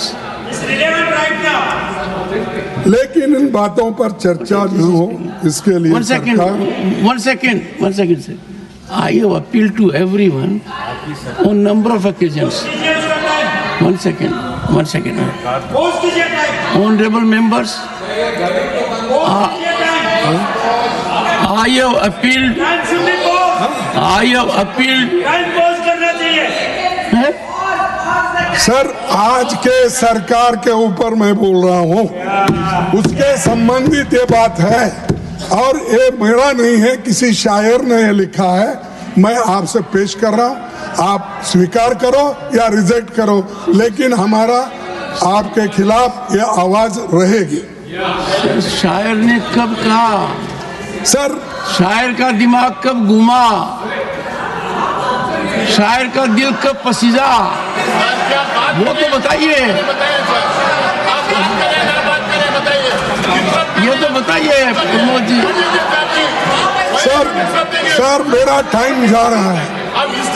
लेकिन इन बातों पर चर्चा न हो, इसके लिए One second, sir. I have appealed to everyone on number of occasions. One second. Honorable members, I have appealed. Sir, आज के सरकार के ऊपर मैं बोल रहा हूँ, उसके संबंधित ये बात है और ये मेरा नहीं है, किसी शायर ने ये लिखा है। मैं आपसे पेश कर रहा हूँ, आप स्वीकार करो या रिजेक्ट करो, लेकिन हमारा आपके खिलाफ ये आवाज रहेगी। शायर ने कब कहा? सर, शायर का दिमाग कब घूमा? शायर का दिल कब पसीजा? वो तो बताइए। ये तो बताइए प्रमोद जी। सर मेरा टाइम जा रहा है।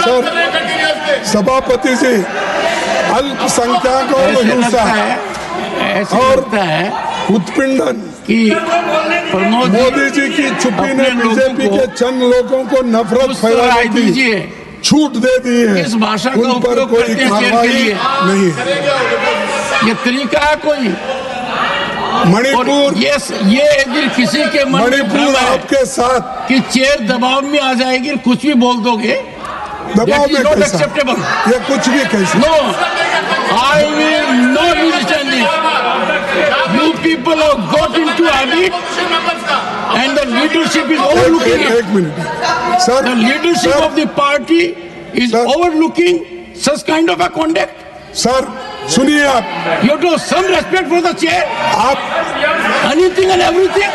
सर, सभापति जी, अल्पसंख्यकों को हिंसा और उत्पीड़न कि मोदी जी की चुप्पी ने बीजेपी के चंद लोगों को नफरत फैलाने की छूट दे दी है। इस भाषा का उन पर उपयोग कोई करते हैं कार्रवाई नहीं है। ये तरीका है कोई? मणिपुर, ये यदि किसी के मन में मणिपुर आपके साथ कि चेयर दबाव में आ जाएगी, कुछ भी बोल दोगे, दबाव में not कैसा? acceptable. ये कुछ भी कैसे? No, I will not understand this. You people have got into habit, and the leadership is overlooking it. एक minute sir, The leadership of the party is Sir. overlooking such kind of a conduct. Sir सुनिए, आप You have to have some respect for the chair. Anything and everything.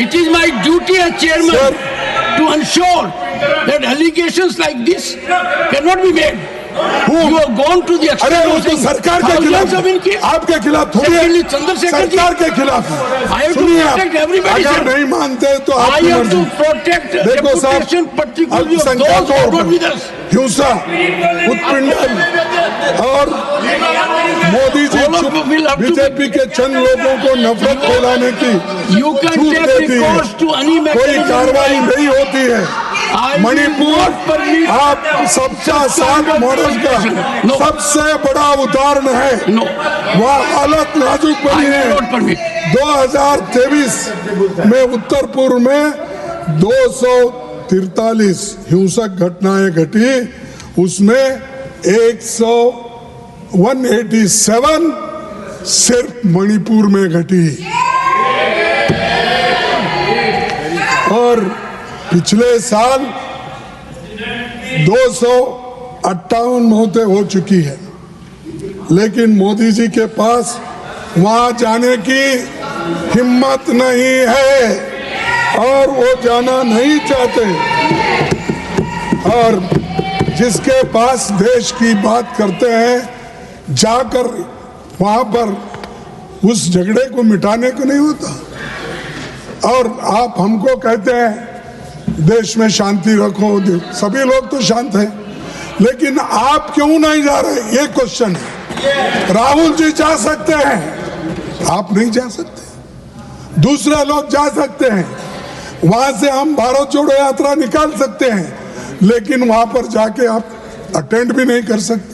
It is my duty as chairman Sir. to ensure that allegations like this cannot be made. You have gone to the अरे extent वो of तो saying सरकार के thousands खिलाफ of है, inquiries. आपके खिलाफ थोड़ी है, Secondly, Chandrasekhar ji, सरकार के खिलाफ है। I have to सुनिए आप, protect everybody, अगर sir. नहीं मानते तो I आपकी have to मर्जी। protect देखो साहब, reputation, particularly of those who अल्पसंख्यकों are not पर with us. हिंसा, उत्पीड़न और Modi ji All of you will have to BJP के चंद लोगों को नफरत फैलाने की You can छूट take देती है। recourse to any कोई mechanism. कार्रवाई नहीं होती है। I will Manipur not permit आप सबका साथ मॉडल का No. सबसे बड़ा उदाहरण है। No. वह हालत नाजुक I बनी will है। not permit. 2023 में उत्तर पूर्व में 243 हिंसक घटनाएं घटी, उसमें 187 सिर्फ मणिपुर में घटी और पिछले साल 258 मौतें हो चुकी है। लेकिन मोदी जी के पास वहां जाने की हिम्मत नहीं है और वो जाना नहीं चाहते। और जिसके पास देश की बात करते हैं, जाकर वहां पर उस झगड़े को मिटाने को नहीं होता। और आप हमको कहते हैं देश में शांति रखो, सभी लोग तो शांत हैं, लेकिन आप क्यों नहीं जा रहे, ये क्वेश्चन है। राहुल जी जा सकते हैं, आप नहीं जा सकते। दूसरे लोग जा सकते हैं, वहां से हम भारत जोड़ो यात्रा निकाल सकते हैं, लेकिन वहां पर जाके आप अटेंड भी नहीं कर सकते।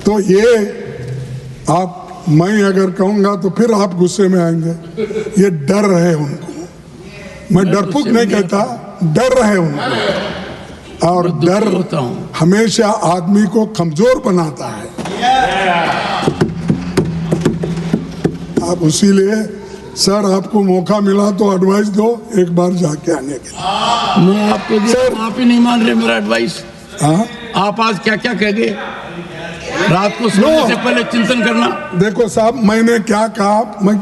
तो ये आप, मैं अगर कहूंगा तो फिर आप गुस्से में आएंगे। ये डर है उनको, मैं डरपोक नहीं कहता, डर है उनको, और डर हमेशा आदमी को कमजोर बनाता है। आप इसीलिए सर, आपको मौका मिला तो एडवाइस दो एक बार जाके आने के लिए। मैं आपको सर, आप ही नहीं मान रहे मेरा एडवाइस। हाँ, आप आज क्या क्या कह गए, रात को सोने से पहले चिंतन करना। देखो साहब, मैंने क्या कहा, मैं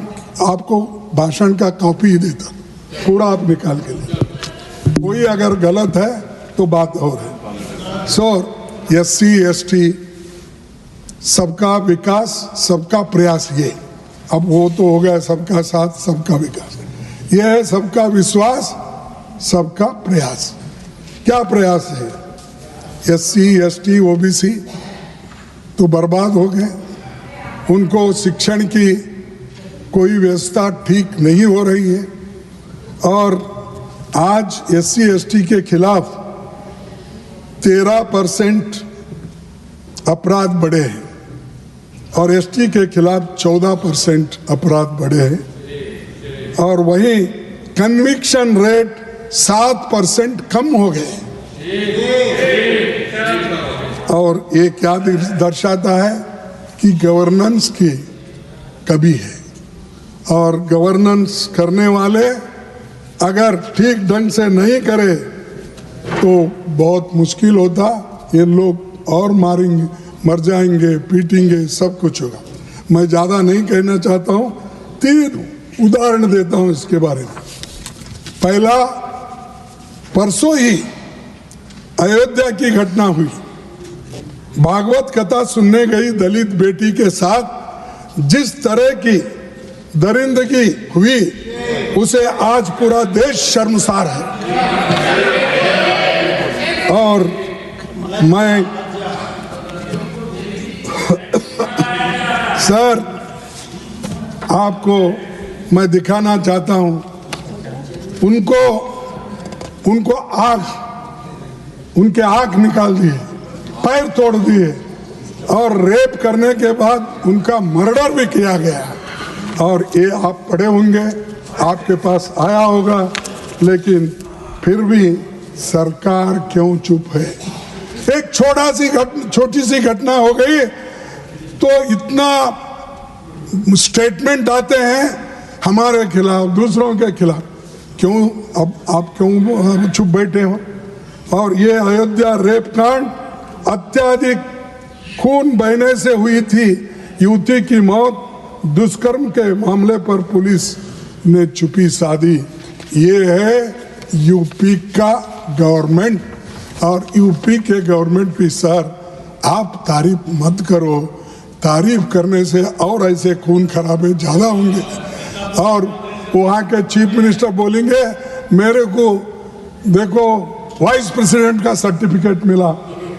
आपको भाषण का कॉपी ही देता, पूरा आप निकाल के लिए। कोई अगर गलत है तो बात और है। सो SC ST सबका विकास, सबका प्रयास, ये अब वो तो हो गया, सबका साथ सबका विकास। ये है सबका विश्वास, सबका प्रयास। क्या प्रयास है? SC ST OBC तो बर्बाद हो गए, उनको शिक्षण की कोई व्यवस्था ठीक नहीं हो रही है, और आज SC/ST के खिलाफ 13% अपराध बढ़े हैं और ST के खिलाफ 14% अपराध बढ़े हैं और वहीं कन्विक्शन रेट 7% कम हो गए। और ये क्या दर्शाता है कि गवर्नेंस की कमी है और गवर्नेंस करने वाले अगर ठीक ढंग से नहीं करे तो बहुत मुश्किल होता। ये लोग और मारेंगे, मर जाएंगे, पीटेंगे, सब कुछ होगा। मैं ज़्यादा नहीं कहना चाहता हूँ, 3 उदाहरण देता हूँ इसके बारे में। पहला, परसों ही अयोध्या की घटना हुई। भागवत कथा सुनने गई दलित बेटी के साथ जिस तरह की दरिंदगी हुई उसे आज पूरा देश शर्मसार है। और मैं सर आपको मैं दिखाना चाहता हूं, उनके आंख निकाल दिए, पैर तोड़ दिए और रेप करने के बाद उनका मर्डर भी किया गया। और ये आप पढ़े होंगे, आपके पास आया होगा, लेकिन फिर भी सरकार क्यों चुप है? एक छोटी सी घटना हो गई तो इतना स्टेटमेंट आते हैं हमारे खिलाफ, दूसरों के खिलाफ। क्यों अब आप क्यों चुप बैठे हो? और ये अयोध्या रेप कांड अत्याधिक खून बहने से हुई थी। युवती की मौत दुष्कर्म के मामले पर पुलिस ने चुप्पी साधी। ये है यूपी का गवर्नमेंट। और यूपी के गवर्नमेंट की सर आप तारीफ मत करो, तारीफ करने से और ऐसे खून खराबे ज्यादा होंगे। और वहाँ के चीफ मिनिस्टर बोलेंगे मेरे को देखो वाइस प्रेसिडेंट का सर्टिफिकेट मिला,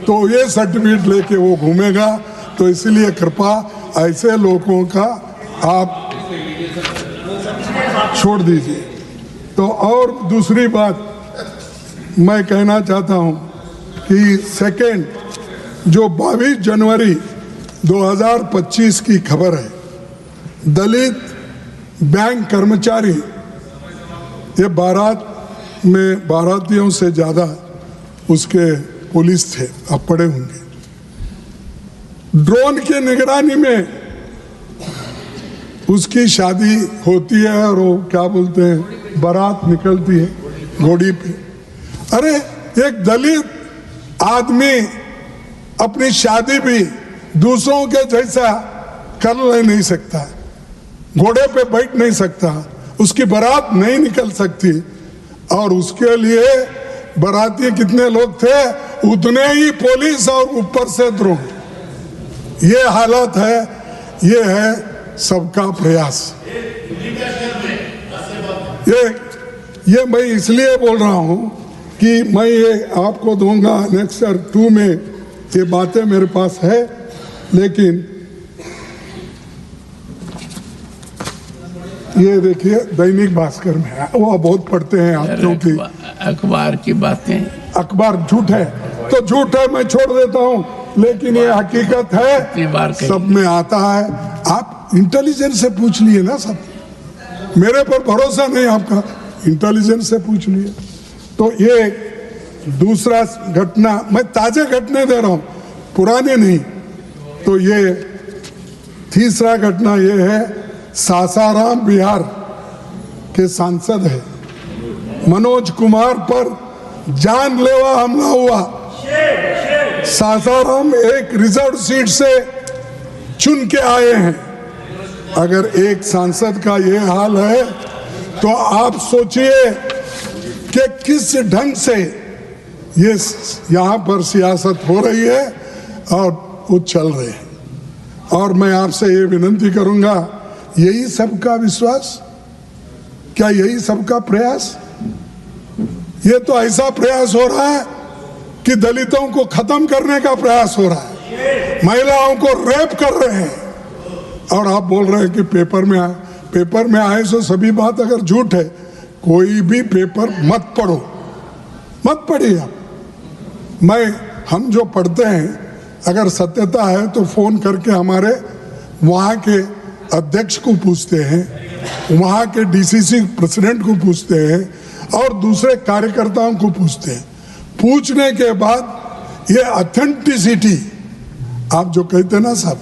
तो ये सर्टिफिकेट लेके वो घूमेगा। तो इसलिए कृपा ऐसे लोगों का आप छोड़ दीजिए। तो और दूसरी बात मैं कहना चाहता हूं कि सेकेंड जो 22 जनवरी 2025 की खबर है, दलित बैंक कर्मचारी ये बारात में बारातियों से ज्यादा उसके पुलिस थे, आप पढ़े होंगे। ड्रोन की निगरानी में उसकी शादी होती है और वो क्या बोलते हैं बारात निकलती है घोड़ी पे। अरे एक दलित आदमी अपनी शादी भी दूसरों के जैसा कर नहीं सकता, घोड़े पे बैठ नहीं सकता, उसकी बारात नहीं निकल सकती। और उसके लिए बाराती कितने लोग थे उतने ही पुलिस और ऊपर से ड्रोन। ये हालत है, ये है सबका प्रयास। ये मैं इसलिए बोल रहा हूं कि मैं ये आपको दूंगा नेक्सर 2 में, ये बातें मेरे पास है। लेकिन ये देखिए दैनिक भास्कर में है, वो बहुत पढ़ते हैं आप, क्योंकि अखबार की बातें, अखबार झूठ है तो झूठ है, मैं छोड़ देता हूं। लेकिन ये हकीकत है, सब में आता है। आप इंटेलिजेंस से पूछ लिए ना, सब मेरे पर भरोसा नहीं आपका, इंटेलिजेंस से पूछ लिए। तो ये दूसरा घटना, मैं ताजे घटने दे रहा हूं, पुराने नहीं। तो ये तीसरा घटना ये है, सासाराम बिहार के सांसद है मनोज कुमार पर जानलेवा हमला हुआ। सासाराम एक रिजर्व सीट से चुन के आए हैं। अगर एक सांसद का ये हाल है तो आप सोचिए कि किस ढंग से ये यहाँ पर सियासत हो रही है और वो चल रहे हैं। और मैं आपसे ये विनती करूंगा, यही सबका विश्वास, क्या यही सबका प्रयास? ये तो ऐसा प्रयास हो रहा है कि दलितों को खत्म करने का प्रयास हो रहा है, महिलाओं को रेप कर रहे हैं। और आप बोल रहे हैं कि पेपर में आए सो सभी बात अगर झूठ है, कोई भी पेपर मत पढ़ो, मत पढ़िए आप। हम जो पढ़ते हैं, अगर सत्यता है तो फोन करके हमारे वहाँ के अध्यक्ष को पूछते हैं, वहाँ के डीसीसी प्रेसिडेंट को पूछते हैं और दूसरे कार्यकर्ताओं को पूछते हैं। पूछने के बाद ये ऑथेंटिसिटी आप जो कहते ना साहब,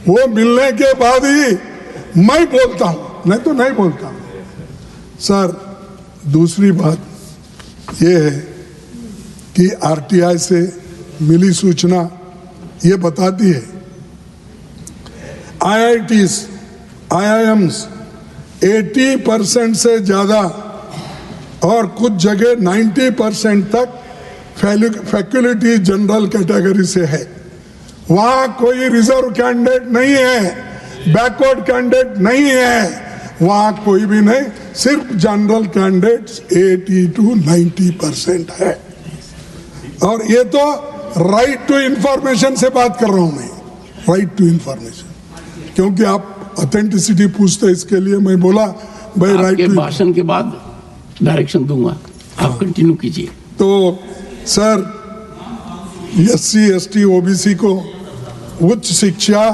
वो मिलने के बाद ही मैं बोलता हूँ, नहीं तो नहीं बोलता हूँ। सर, दूसरी बात ये है कि आरटीआई से मिली सूचना ये बताती है IITs, IIMs 80% से ज़्यादा और कुछ जगह 90% तक फैकल्टी जनरल कैटेगरी से है। वहाँ कोई रिजर्व कैंडिडेट नहीं है, बैकवर्ड कैंडिडेट नहीं है, वहाँ कोई भी नहीं, सिर्फ जनरल कैंडिडेट्स 80 to 90% है। और ये तो राइट टू इंफॉर्मेशन से बात कर रहा हूँ मैं, राइट टू इंफॉर्मेशन, क्योंकि आप ऑथेंटिसिटी पूछते, इसके लिए मैं बोला भाई राइट टू। भाषण के बाद डायरेक्शन दूंगा, आप कंटिन्यू कीजिए। तो सर, SC ST OBC को उच्च शिक्षा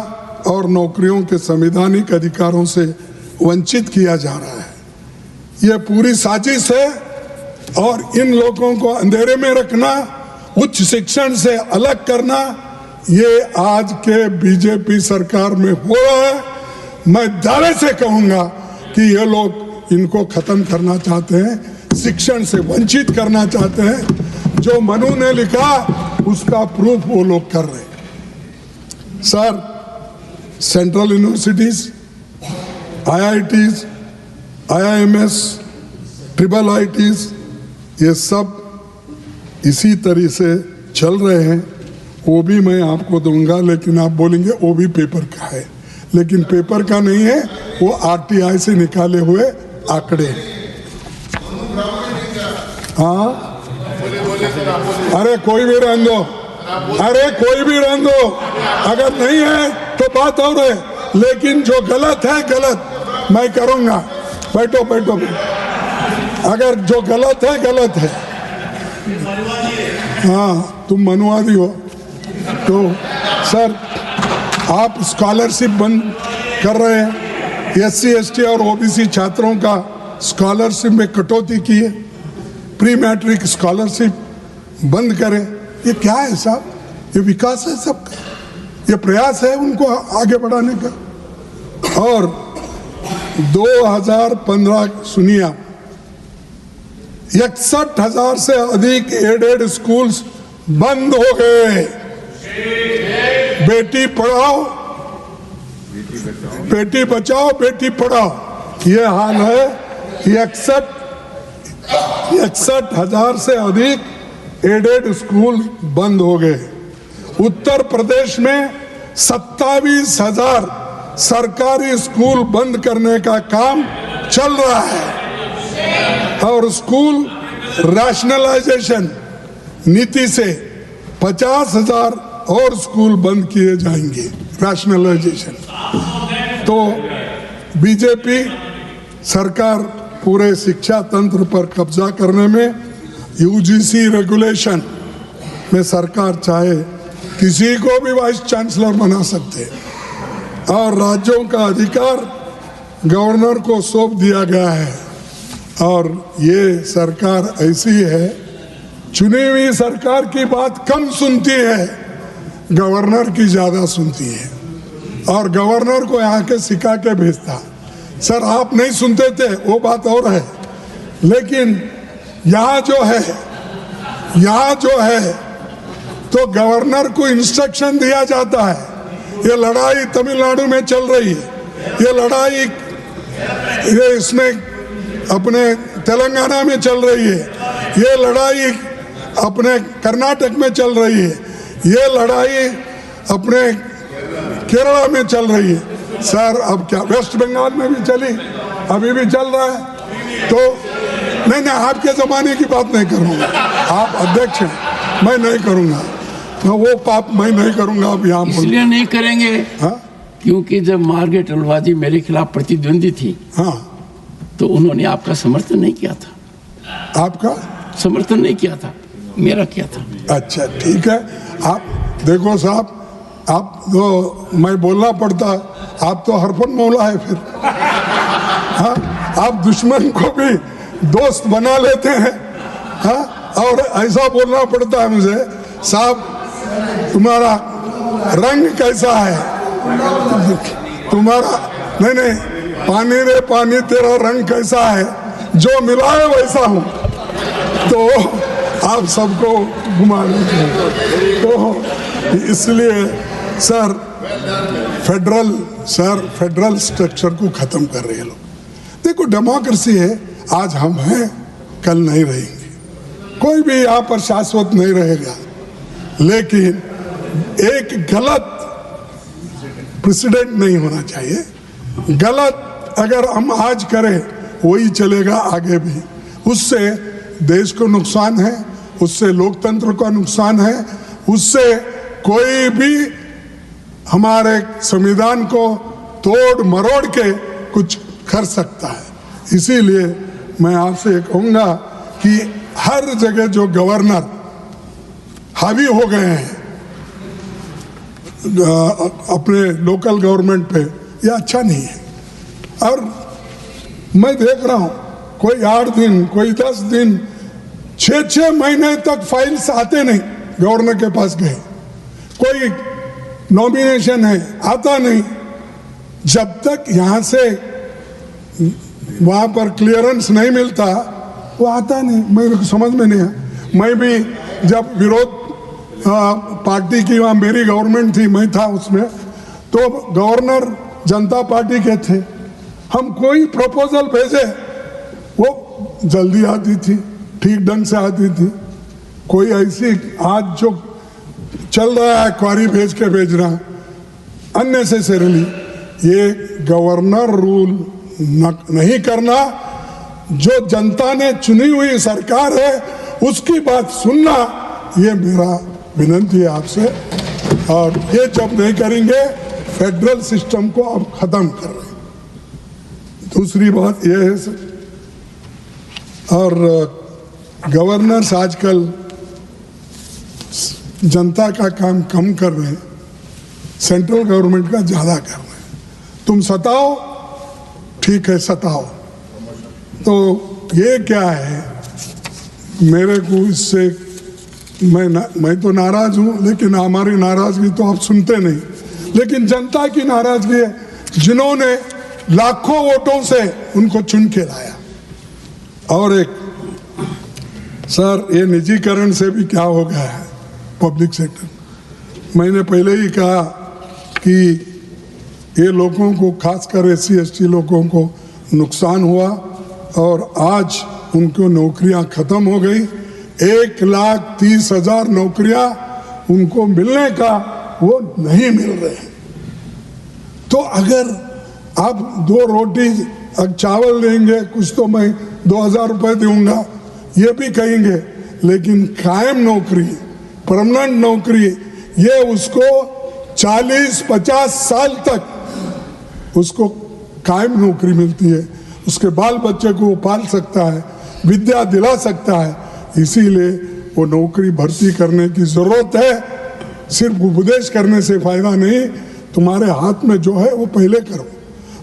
और नौकरियों के संवैधानिक अधिकारों से वंचित किया जा रहा है। यह पूरी साजिश है और इन लोगों को अंधेरे में रखना, उच्च शिक्षण से अलग करना, ये आज के बीजेपी सरकार में हो रहा है। मैं दावे से कहूंगा कि ये लोग इनको खत्म करना चाहते हैं, शिक्षण से वंचित करना चाहते हैं। जो मनु ने लिखा उसका प्रूफ वो लोग कर रहे हैं। Sir, central universities, IITs, IIMs, IIITs, ये सब इसी तरह से चल रहे हैं। वो भी मैं आपको दूंगा, लेकिन आप बोलेंगे वो भी पेपर का है, लेकिन पेपर का नहीं है, वो RTI से निकाले हुए आंकड़े। हाँ, अरे कोई भी रहने दो, अरे कोई भी रहने दो, अगर नहीं है तो बात और है, लेकिन जो गलत है गलत मैं करूंगा। बैठो बैठो, अगर जो गलत है। हाँ, तुम मनुवादी हो तो सर, आप स्कॉलरशिप बंद कर रहे हैं, SC ST और OBC छात्रों का स्कॉलरशिप में कटौती की है, प्री मैट्रिक स्कॉलरशिप बंद करें। ये क्या है साहब? ये विकास है सबका, ये प्रयास है उनको आगे बढ़ाने का। और 2015 सुनिए आप, 61,000 से अधिक एडेड स्कूल्स बंद हो गए। बेटी पढ़ाओ, बेटी बचाओ, बेटी पढ़ाओ, ये हाल है। 61,000 से अधिक एडेड स्कूल बंद हो गए। उत्तर प्रदेश में 27,000 सरकारी स्कूल बंद करने का काम चल रहा है और स्कूल रैशनलाइजेशन नीति से 50,000 और स्कूल बंद किए जाएंगे। रैशनलाइजेशन तो बीजेपी सरकार पूरे शिक्षा तंत्र पर कब्जा करने में, UGC रेगुलेशन में सरकार चाहे किसी को भी वाइस चांसलर बना सकते और राज्यों का अधिकार गवर्नर को सौंप दिया गया है। और ये सरकार ऐसी है, चुनी हुई सरकार की बात कम सुनती है, गवर्नर की ज्यादा सुनती है और गवर्नर को यहाँ के सिखा के भेजता। सर, आप नहीं सुनते थे वो बात और है, लेकिन यहाँ जो है तो गवर्नर को इंस्ट्रक्शन दिया जाता है। ये लड़ाई तमिलनाडु में चल रही है, ये लड़ाई ये इसमें अपने तेलंगाना में चल रही है, ये लड़ाई अपने कर्नाटक में चल रही है, ये लड़ाई अपने केरला में चल रही है। सर, अब क्या वेस्ट बंगाल में भी चली, अभी भी चल रहा है। तो नहीं, आपके जमाने की बात नहीं करूँगा, आप अध्यक्ष हैं, मैं नहीं करूँगा, मैं वो पाप मैं नहीं करूँगा। आप यहाँ इसलिए नहीं करेंगे। हाँ, क्योंकि जब मार्गरेट अलवाजी मेरे खिलाफ प्रतिद्वंदी थी, हाँ, तो उन्होंने आपका समर्थन नहीं किया था। आपका समर्थन नहीं किया था, मेरा किया था। अच्छा ठीक है। आप देखो साहब, आप तो मैं बोलना पड़ता, आप तो हरफन मौला है फिर। हाँ, आप दुश्मन को भी दोस्त बना लेते हैं। हाँ, और ऐसा बोलना पड़ता है मुझे, साहब तुम्हारा रंग कैसा है, तुम्हारा नहीं, पानी रे पानी तेरा रंग कैसा है, जो मिला है वैसा हूँ। तो आप सबको घुमा लेते हैं। तो इसलिए सर फेडरल स्ट्रक्चर को खत्म कर रहे हैं लोग। देखो डेमोक्रेसी है, आज हम हैं कल नहीं रहेंगे, कोई भी यहाँ पर शाश्वत नहीं रहेगा, लेकिन एक गलत प्रेसिडेंट नहीं होना चाहिए। गलत अगर हम आज करें वही चलेगा आगे भी, उससे देश को नुकसान है, उससे लोकतंत्र का नुकसान है, उससे कोई भी हमारे संविधान को तोड़ मरोड़ के कुछ कर सकता है। इसीलिए मैं आपसे कहूँगा कि हर जगह जो गवर्नर हावी हो गए हैं अपने लोकल गवर्नमेंट पे, ये अच्छा नहीं है। और मैं देख रहा हूँ कोई 8 दिन, कोई 10 दिन, 6 महीने तक फाइल्स आते नहीं, गवर्नर के पास गए, कोई नॉमिनेशन है आता नहीं, जब तक यहाँ से वहाँ पर क्लियरेंस नहीं मिलता वो आता नहीं। मेरे को समझ में नहीं है। मैं भी जब विरोध पार्टी की वहाँ मेरी गवर्नमेंट थी, मैं था उसमें, तो गवर्नर जनता पार्टी के थे, हम कोई प्रपोजल भेजे वो जल्दी आती थी, ठीक ढंग से आती थी। कोई ऐसी आज जो चल रहा है क्वारी भेज के भेजना अननेसेसरीली, ये गवर्नर रूल नहीं करना, जो जनता ने चुनी हुई सरकार है उसकी बात सुनना, ये मेरा विनती है आपसे। और ये जब नहीं करेंगे फेडरल सिस्टम को अब खत्म कर रहे हैं। दूसरी बात ये है सर, और गवर्नर्स आजकल जनता का काम कम कर रहे हैं, सेंट्रल गवर्नमेंट का ज़्यादा कर रहे हैं। तुम सताओ, ठीक है सताओ, तो ये क्या है, मेरे को इससे मैं तो नाराज हूँ, लेकिन हमारी नाराजगी तो आप सुनते नहीं, लेकिन जनता की नाराजगी है, जिन्होंने लाखों वोटों से उनको चुन के लाया। और एक सर, ये निजीकरण से भी क्या हो गया है पब्लिक सेक्टर। मैंने पहले ही कहा कि ये लोगों को, खासकर SC ST लोगों को नुकसान हुआ, और आज उनको नौकरियां खत्म हो गई। 1,30,000 नौकरियां उनको मिलने का वो नहीं मिल रहे। तो अगर आप 2 रोटी चावल देंगे, कुछ तो मैं 2,000 रुपए दूंगा, ये भी कहेंगे, लेकिन कायम नौकरी, परमानेंट नौकरी, ये उसको 40-50 साल तक उसको कायम नौकरी मिलती है, उसके बाल बच्चे को वो पाल सकता है, विद्या दिला सकता है। इसीलिए वो नौकरी भर्ती करने की जरूरत है। सिर्फ उपदेश करने से फायदा नहीं, तुम्हारे हाथ में जो है वो पहले करो,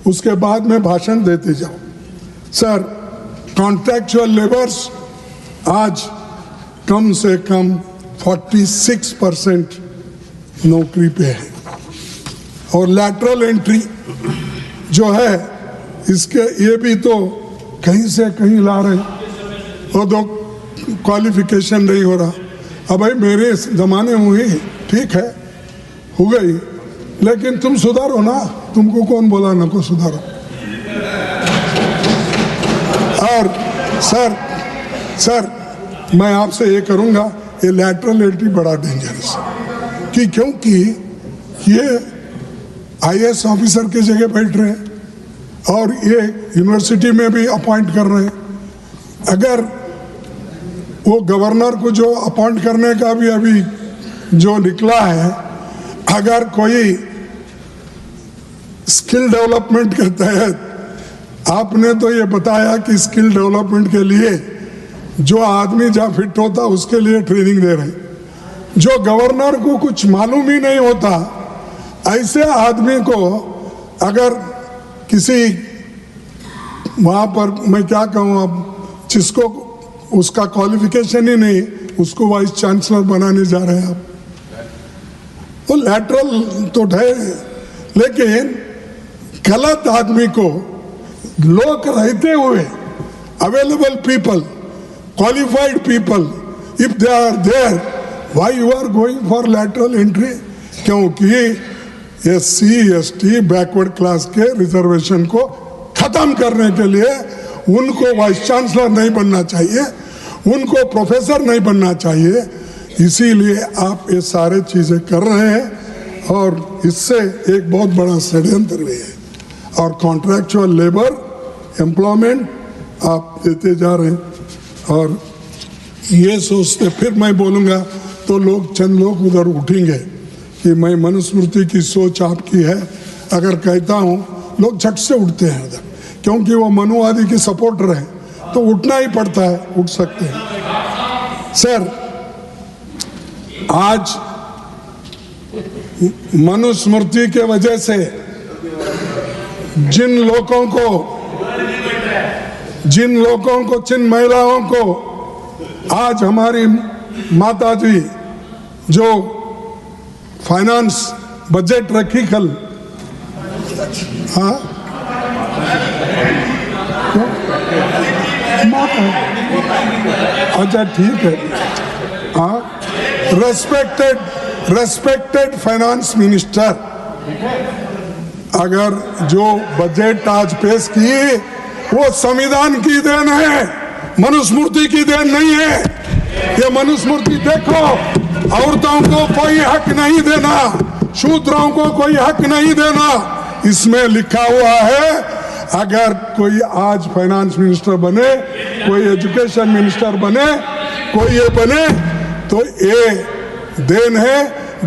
उसके बाद में भाषण देते जाओ। सर, कॉन्ट्रैक्चुअल लेबर्स आज कम से कम 46% नौकरी पे है, और लैटरल एंट्री जो है इसके, ये भी तो कहीं से कहीं ला रहे हैं, और तो क्वालिफिकेशन नहीं हो रहा। अब भाई मेरे ज़माने में हुई, ठीक है हो गई, लेकिन तुम सुधारो ना, तुमको कौन बोला ना को सुधारो। और सर मैं आपसे ये करूँगा, ये लैटरल एंट्री बड़ा डेंजरस है, कि क्योंकि ये IAS ऑफिसर की जगह बैठ रहे हैं, और ये यूनिवर्सिटी में भी अपॉइंट कर रहे हैं। अगर वो गवर्नर को जो अपॉइंट करने का भी अभी जो निकला है, अगर कोई स्किल डेवलपमेंट के तहत, आपने तो ये बताया कि स्किल डेवलपमेंट के लिए जो आदमी जहाँ फिट होता उसके लिए ट्रेनिंग दे रहे हैं। जो गवर्नर को कुछ मालूम ही नहीं होता, ऐसे आदमी को अगर किसी वहाँ पर, मैं क्या कहूँ अब, जिसको उसका क्वालिफिकेशन ही नहीं, उसको वाइस चांसलर बनाने जा रहे हैं आप। तो लैटरल तो है, लेकिन गलत आदमी को लोग रहते हुए, available people, qualified people, if they are there, why you are going for lateral entry? क्योंकि SC ST बैकवर्ड क्लास के रिजर्वेशन को खत्म करने के लिए उनको वाइस चांसलर नहीं बनना चाहिए, उनको प्रोफेसर नहीं बनना चाहिए। इसीलिए आप ये सारे चीजें कर रहे हैं और इससे एक बहुत बड़ा षड्यंत्र भी है। और कॉन्ट्रैक्चुअल लेबर एम्प्लॉयमेंट आप देते जा रहे हैं और ये सोचते, फिर मैं बोलूँगा तो लोग, चंद लोग उधर उठेंगे कि मैं मनुस्मृति की सोच आपकी है अगर कहता हूँ, लोग झट से उठते हैं उधर, क्योंकि वो मनुवादी की सपोर्टर है, तो उठना ही पड़ता है, उठ सकते हैं। सर, आज मनुस्मृति के वजह से जिन लोगों को, जिन महिलाओं को आज हमारी माता जी जो फाइनेंस बजट रखी कल, हाँ अच्छा ठीक है, हाँ, रेस्पेक्टेड फाइनेंस मिनिस्टर, अगर जो बजट आज पेश की वो संविधान की देन है, मनुस्मृति की देन नहीं है। ये मनुस्मृति देखो, औरतों को कोई हक नहीं देना, शूद्रों को कोई हक नहीं देना, इसमें लिखा हुआ है। अगर कोई आज फाइनेंस मिनिस्टर बने, कोई एजुकेशन मिनिस्टर बने, कोई ये बने, तो ये देन है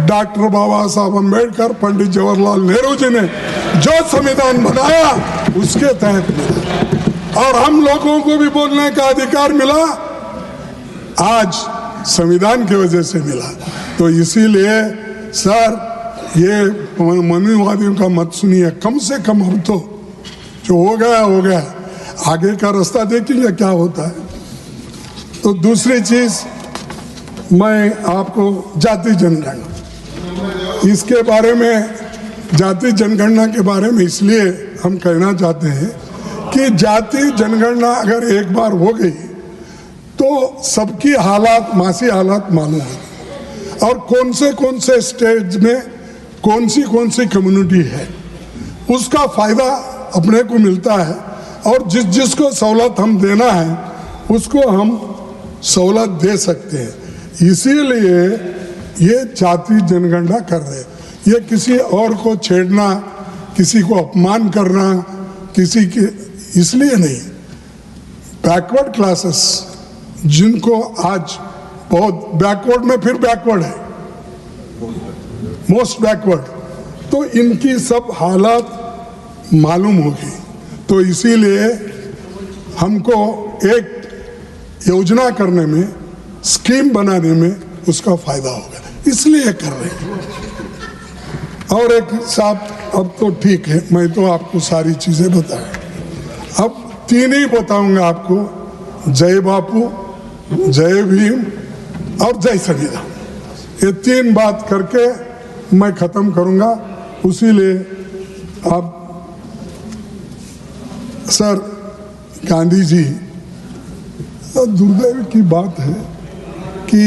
डॉक्टर बाबा साहब अम्बेडकर, पंडित जवाहरलाल नेहरू जी ने जो संविधान बनाया उसके तहत मिला। और हम लोगों को भी बोलने का अधिकार मिला, आज संविधान की वजह से मिला। तो इसीलिए सर, ये मनुवादियों का मत सुनिए, कम से कम हम तो जो हो गया, आगे का रास्ता देखेंगे क्या होता है। तो दूसरी चीज, मैं आपको जाति जनगणना, इसके बारे में, जाति जनगणना के बारे में इसलिए हम कहना चाहते हैं कि जाति जनगणना अगर एक बार हो गई तो सबकी हालात, मासी हालात मालूम है, और कौन से स्टेज में कौन सी कम्युनिटी है, उसका फायदा अपने को मिलता है। और जिसको सहूलत हम देना है उसको हम सहूलत दे सकते हैं। इसीलिए ये जाति जनगणना कर रहे हैं। ये किसी और को छेड़ना, किसी को अपमान करना, किसी के, इसलिए नहीं। बैकवर्ड क्लासेस जिनको आज बहुत बैकवर्ड में फिर बैकवर्ड है, मोस्ट बैकवर्ड, तो इनकी सब हालात मालूम होगी। तो इसीलिए हमको एक योजना करने में, स्कीम बनाने में उसका फायदा होगा, इसलिए कर रहे हैं। और एक साहब, अब तो ठीक है, मैं तो आपको सारी चीजें बताया, अब तीन ही बताऊंगा आपको, जय बापू, जय भीम और जय संविधान। ये तीन बात करके मैं खत्म करूंगा। उसीलिए आप सर, गांधी जी, दुर्दैव की बात है कि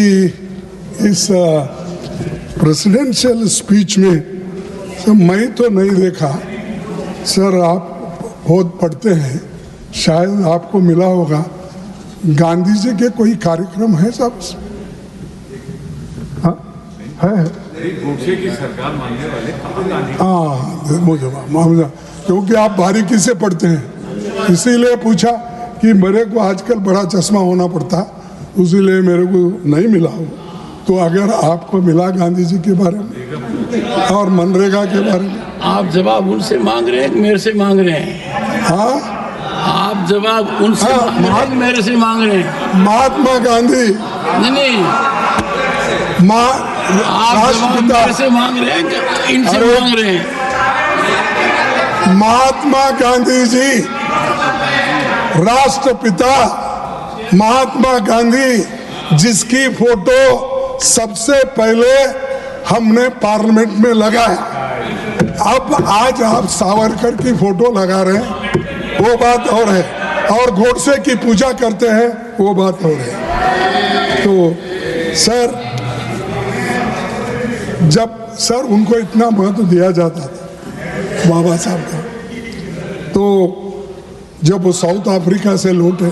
इस प्रेसिडेंशियल स्पीच में सर मैं तो नहीं देखा, सर आप बहुत पढ़ते हैं, शायद आपको मिला होगा, गांधी जी के कोई कार्यक्रम है साहब? हाँ है, की सरकार मानने वाले, हाँ मुझे, क्योंकि आप बारीकी से पढ़ते हैं इसीलिए पूछा कि मेरे को आजकल बड़ा चश्मा होना पड़ता, इसीलिए मेरे को नहीं मिला हो। तो अगर आपको मिला गांधी जी के बारे में और मनरेगा के बारे में, आप जवाब उनसे मांग रहे हैं, मेरे से मांग रहे हैं? हाँ आप जवाब उनसे हाँ, मांग रहे हैं, मेरे से मांग रहे हैं? महात्मा गांधी नहीं, आप जवाब राष्ट्रपिता मेरे से मांग रहे हैं कि इनसे अरे, मांग रहे हैं? महात्मा गांधी जी, राष्ट्रपिता महात्मा गांधी, जिसकी फोटो सबसे पहले हमने पार्लियामेंट में लगाया। अब आज आप सावरकर की फोटो लगा रहे हैं, वो बात और है, और गोडसे की पूजा करते हैं, वो बात और है। तो सर, जब सर उनको इतना महत्व दिया जाता था बाबा साहब का, तो जब वो साउथ अफ्रीका से लौटे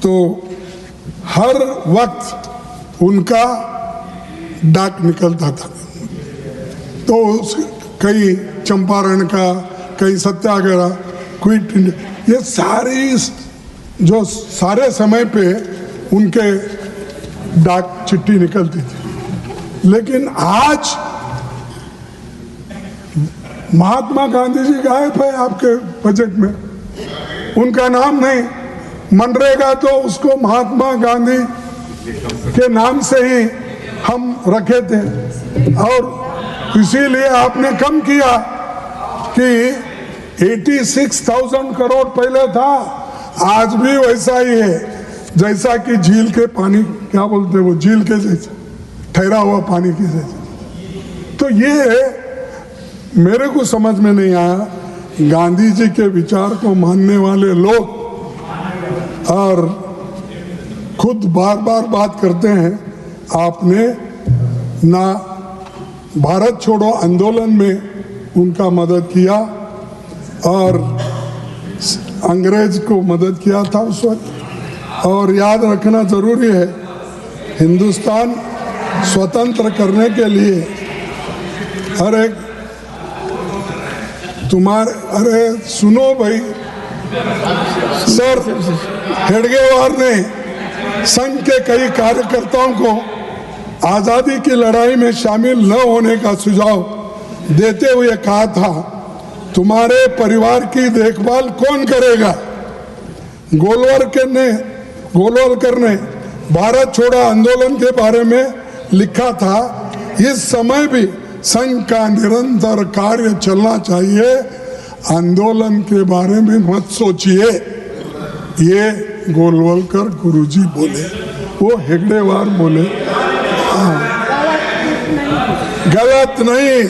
तो हर वक्त उनका डाक निकलता था। तो कई चंपारण का, कई सत्याग्रह, क्विट इंडिया, ये सारी जो सारे समय पे उनके डाक चिट्ठी निकलती थी। लेकिन आज महात्मा गांधी जी गायब है आपके बजट में, उनका नाम नहीं। मनरेगा तो उसको महात्मा गांधी के नाम से ही हम रखे थे, और इसीलिए आपने कम किया कि 86,000 करोड़ पहले था, आज भी वैसा ही है, जैसा कि झील के पानी, क्या बोलते हैं वो, झील के जैसे ठहरा हुआ पानी के जैसे। तो ये मेरे को समझ में नहीं आया, गांधी जी के विचार को मानने वाले लोग और खुद बार बार बात करते हैं, आपने ना भारत छोड़ो आंदोलन में उनका मदद किया और अंग्रेज को मदद किया था उस वक्त। और याद रखना जरूरी है, हिंदुस्तान स्वतंत्र करने के लिए अरे सुनो भाई, सर हेडगेवार ने संघ के कई कार्यकर्ताओं को आजादी की लड़ाई में शामिल न होने का सुझाव देते हुए कहा था, तुम्हारे परिवार की देखभाल कौन करेगा? गोलवलकर ने भारत छोड़ो आंदोलन के बारे में लिखा था, इस समय भी संघ का निरंतर कार्य चलना चाहिए, आंदोलन के बारे में मत सोचिए। ये गोलवलकर गुरुजी बोले, वो हेगड़ेवार बोले। गलत नहीं,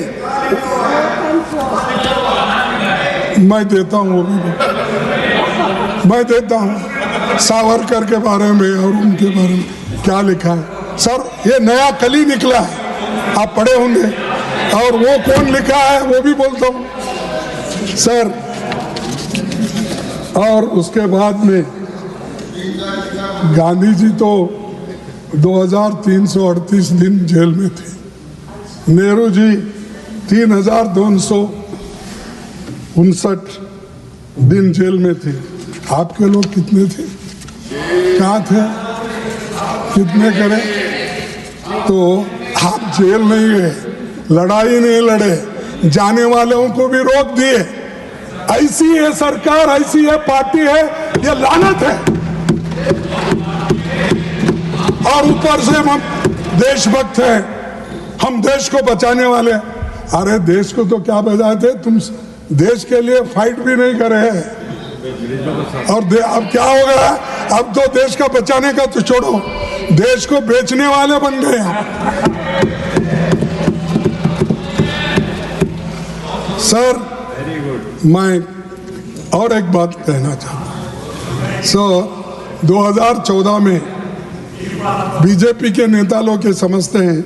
मैं देता हूँ, वो भी मैं देता हूँ। सावरकर के बारे में और उनके बारे में क्या लिखा है सर, ये नया कली निकला है, आप पढ़े होंगे, और वो कौन लिखा है वो भी बोलता हूँ सर। और उसके बाद में गांधी जी तो 2338 दिन जेल में थे, नेहरू जी 3259 दिन जेल में थे। आपके लोग कितने थे, कहाँ थे, कितने करें? तो आप जेल नहीं गए, लड़ाई नहीं लड़े, जाने वालों को भी रोक दिए। ऐसी है सरकार, ऐसी है पार्टी है, ये लानत है। और ऊपर से हम देशभक्त हैं, हम देश को बचाने वाले। अरे देश को तो क्या बचाए थे, तुम देश के लिए फाइट भी नहीं करे हैं। और अब क्या हो गया, अब तो देश का बचाने का तो छोड़ो, देश को बेचने वाले बन गए हैं। सर मैं और एक बात कहना चाहता हूँ। 2014 में बीजेपी के नेता लोग ये समझते हैं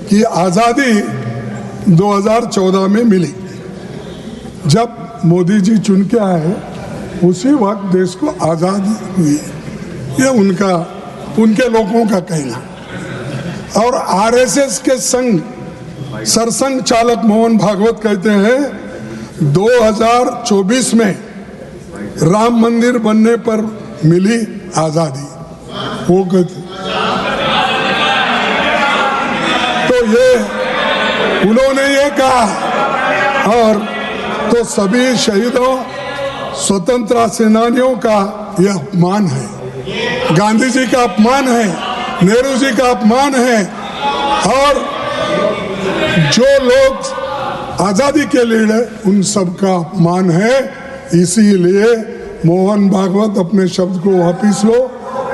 कि आज़ादी 2014 में मिली, जब मोदी जी चुन के आए उसी वक्त देश को आज़ादी हुई। ये उनके लोगों का कहना। और आरएसएस के सरसंघ चालक मोहन भागवत कहते हैं 2024 में राम मंदिर बनने पर मिली आज़ादी, वो कहते। तो ये उन्होंने ये कहा, और तो सभी शहीदों स्वतंत्रता सेनानियों का यह अपमान है, गांधी जी का अपमान है, नेहरू जी का अपमान है, और जो लोग आजादी के लिए उन सब का अपमान है। इसीलिए मोहन भागवत अपने शब्द को वापिस लो,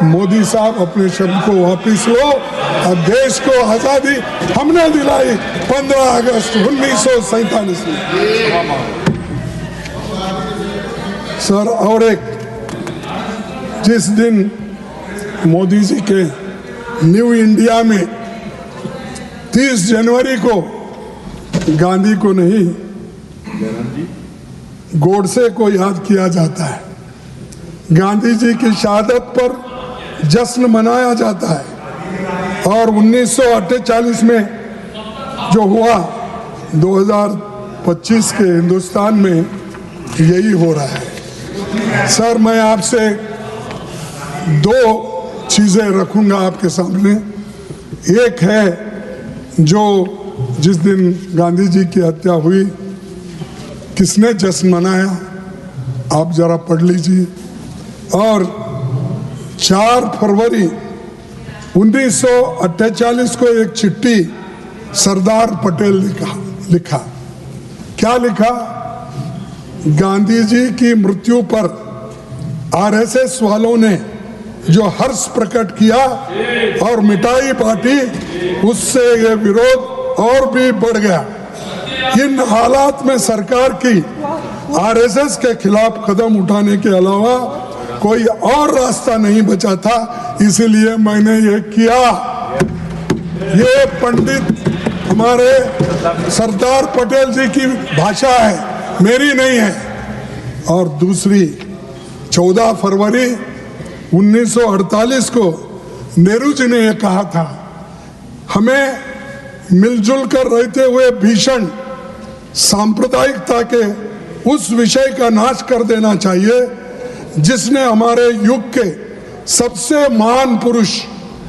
मोदी साहब अपने शब्द को वापिस लो, और देश को आजादी हमने दिलाई 15 अगस्त 1947 में। सर, और एक, जिस दिन मोदी जी के न्यू इंडिया में 30 जनवरी को गांधी को नहीं गोडसे को याद किया जाता है, गांधी जी की शहादत पर जश्न मनाया जाता है, और 1948 में जो हुआ 2025 के हिंदुस्तान में यही हो रहा है। सर, मैं आपसे 2 चीजें रखूंगा आपके सामने। एक है जो जिस दिन गांधी जी की हत्या हुई किसने जश्न मनाया, आप जरा पढ़ लीजिए। और 4 फरवरी 1948 को एक चिट्ठी सरदार पटेल लिखा। क्या लिखा? गांधी जी की मृत्यु पर आरएसएस वालों ने जो हर्ष प्रकट किया और मिठाई बांटी, उससे यह विरोध और भी बढ़ गया। इन हालात में सरकार की आरएसएस के खिलाफ कदम उठाने के अलावा कोई और रास्ता नहीं बचा था, इसीलिए मैंने ये किया। ये पंडित हमारे सरदार पटेल जी की भाषा है, मेरी नहीं है। और दूसरी 14 फरवरी 1948 को नेहरू जी ने यह कहा था, हमें मिलजुल कर रहते हुए भीषण सांप्रदायिकता के उस विषय का नाश कर देना चाहिए जिसने हमारे युग के सबसे महान पुरुष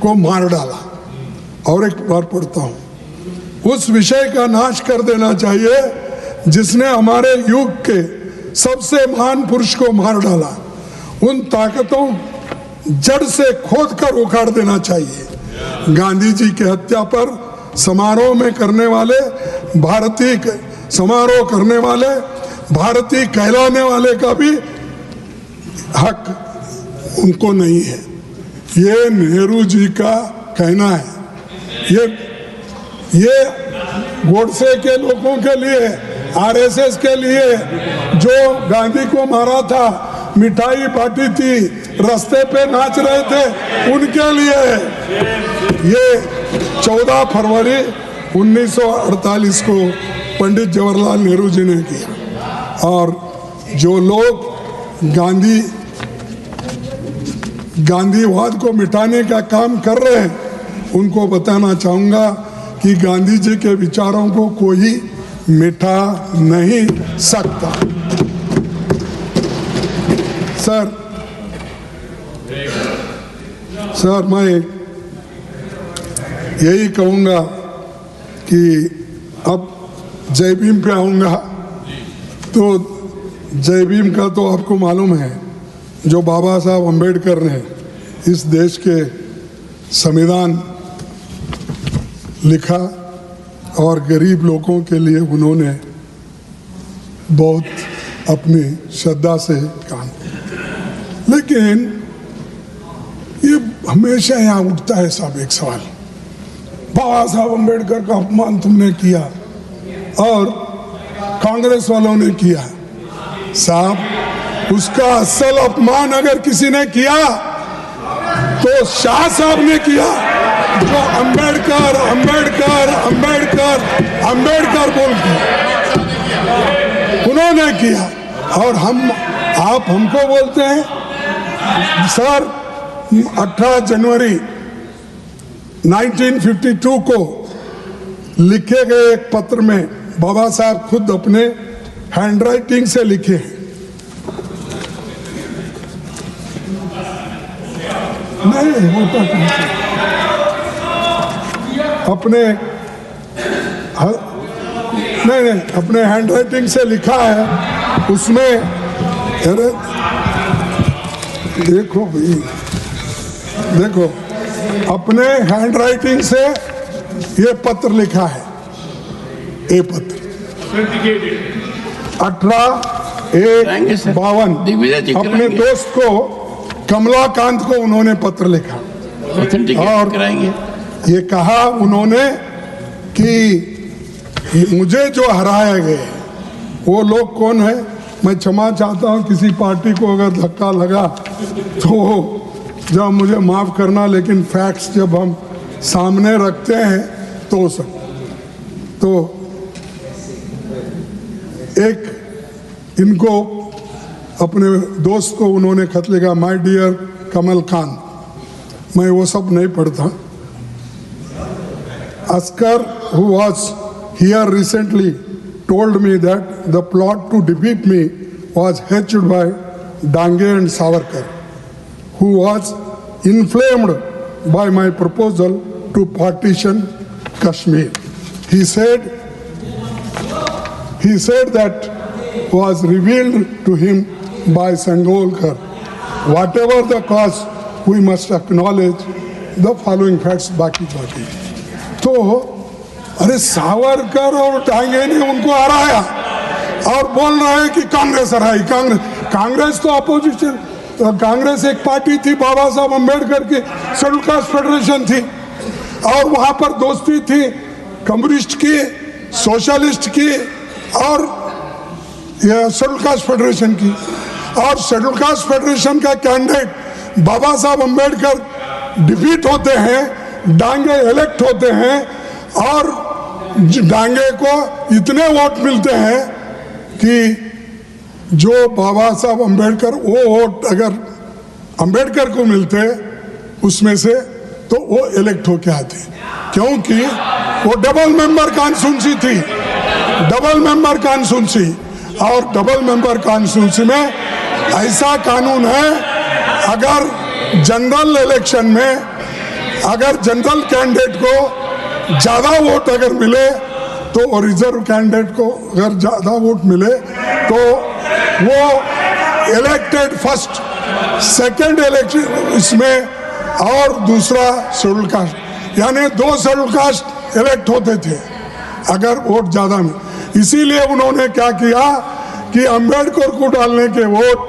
को मार डाला। और एक बार पढ़ता हूं, उस विषय का नाश कर देना चाहिए जिसने हमारे युग के सबसे महान पुरुष को मार डाला। उन ताकतों जड़ से खोद कर उखाड़ देना चाहिए। गांधी जी की हत्या पर समारोह करने वाले भारतीय कहलाने वाले का भी हक उनको नहीं है। ये नेहरू जी का कहना है। ये गोडसे के लोगों के लिए, आरएसएस के लिए, जो गांधी को मारा था, मिठाई बांटी थी, रास्ते पे नाच रहे थे, उनके लिए ये 14 फरवरी 1948 को पंडित जवाहरलाल नेहरू जी ने किया। और जो लोग गांधीवाद को मिटाने का काम कर रहे हैं, उनको बताना चाहूंगा कि गांधी जी के विचारों को कोई मिटा नहीं सकता। सर, मैं यही कहूंगा कि अब जय भीम पे आऊंगा। तो जय भीम का तो आपको मालूम है, जो बाबा साहब अम्बेडकर ने इस देश के संविधान लिखा और गरीब लोगों के लिए उन्होंने बहुत अपनी श्रद्धा से काम किया। लेकिन ये हमेशा यहाँ उठता है साहब एक सवाल, बाबा साहब अम्बेडकर का अपमान तुमने किया और कांग्रेस वालों ने किया। साहब, उसका असल अपमान अगर किसी ने किया तो शाह साहब ने किया, जो अम्बेडकर अम्बेडकर अम्बेडकर अम्बेडकर बोलते उन्होंने किया। और आप हमको बोलते हैं। सर, 18 जनवरी 1952 को लिखे गए एक पत्र में बाबा साहब खुद अपने हैंडराइटिंग से लिखे हैं। नहीं होता अपने हैंडराइटिंग से लिखा है। उसमें अरे देखो भाई, देखो अपने हैंड राइटिंग से ये पत्र लिखा है, ये पत्र 18/1/52 अपने दोस्त को कमलाकांत को उन्होंने पत्र लिखा और ये कहा उन्होंने कि मुझे जो हराया गया वो लोग कौन है। मैं क्षमा चाहता हूं किसी पार्टी को अगर धक्का लगा तो जब मुझे माफ करना, लेकिन फैक्ट्स जब हम सामने रखते हैं तो सब तो एक इनको अपने दोस्त को उन्होंने खत लिखा, माय डियर कमल खान। मैं वो सब नहीं पढ़ता। Askar, who was here recently, told me that the plot to defeat me was hatched by Dange and Savarkar, who was inflamed by my proposal to partition Kashmir. He said that was revealed to him by Sangolkar. Whatever the cause, we must acknowledge the following facts. बाकी तो अरे सावरकर और डांगे ने उनको हराया और बोल रहे हैं कि कांग्रेस हराई। कांग्रेस तो अपोजिशन, कांग्रेस एक पार्टी थी, बाबा साहब अम्बेडकर की शेड्यूल कास्ट फेडरेशन थी और वहां पर दोस्ती थी कम्युनिस्ट की, सोशलिस्ट की और शेड्यूल कास्ट फेडरेशन की। और शेड्यूल कास्ट फेडरेशन का कैंडिडेट बाबा साहब अम्बेडकर डिफीट होते हैं, डांगे इलेक्ट होते हैं और डांगे को इतने वोट मिलते हैं कि जो बाबा साहब अम्बेडकर, वो वोट अगर अम्बेडकर को मिलते उसमें से तो वो इलेक्ट होके आते, क्योंकि वो डबल मेंबर कॉन्स्टिट्यूंसी थी, डबल मेंबर कॉन्स्टिट्यूंसी। और डबल मेंबर कॉन्स्टिट्यूंसी में ऐसा कानून है, अगर जनरल इलेक्शन में अगर जनरल कैंडिडेट को ज्यादा वोट अगर मिले तो रिजर्व कैंडिडेट को अगर ज्यादा वोट मिले तो वो इलेक्टेड फर्स्ट, सेकंड इलेक्शन इसमें और दूसरा शेड्यूल कास्ट, यानी 2 शेड्यूल कास्ट इलेक्ट होते थे अगर वोट ज्यादा में। इसीलिए उन्होंने क्या किया कि अम्बेडकर को डालने के वोट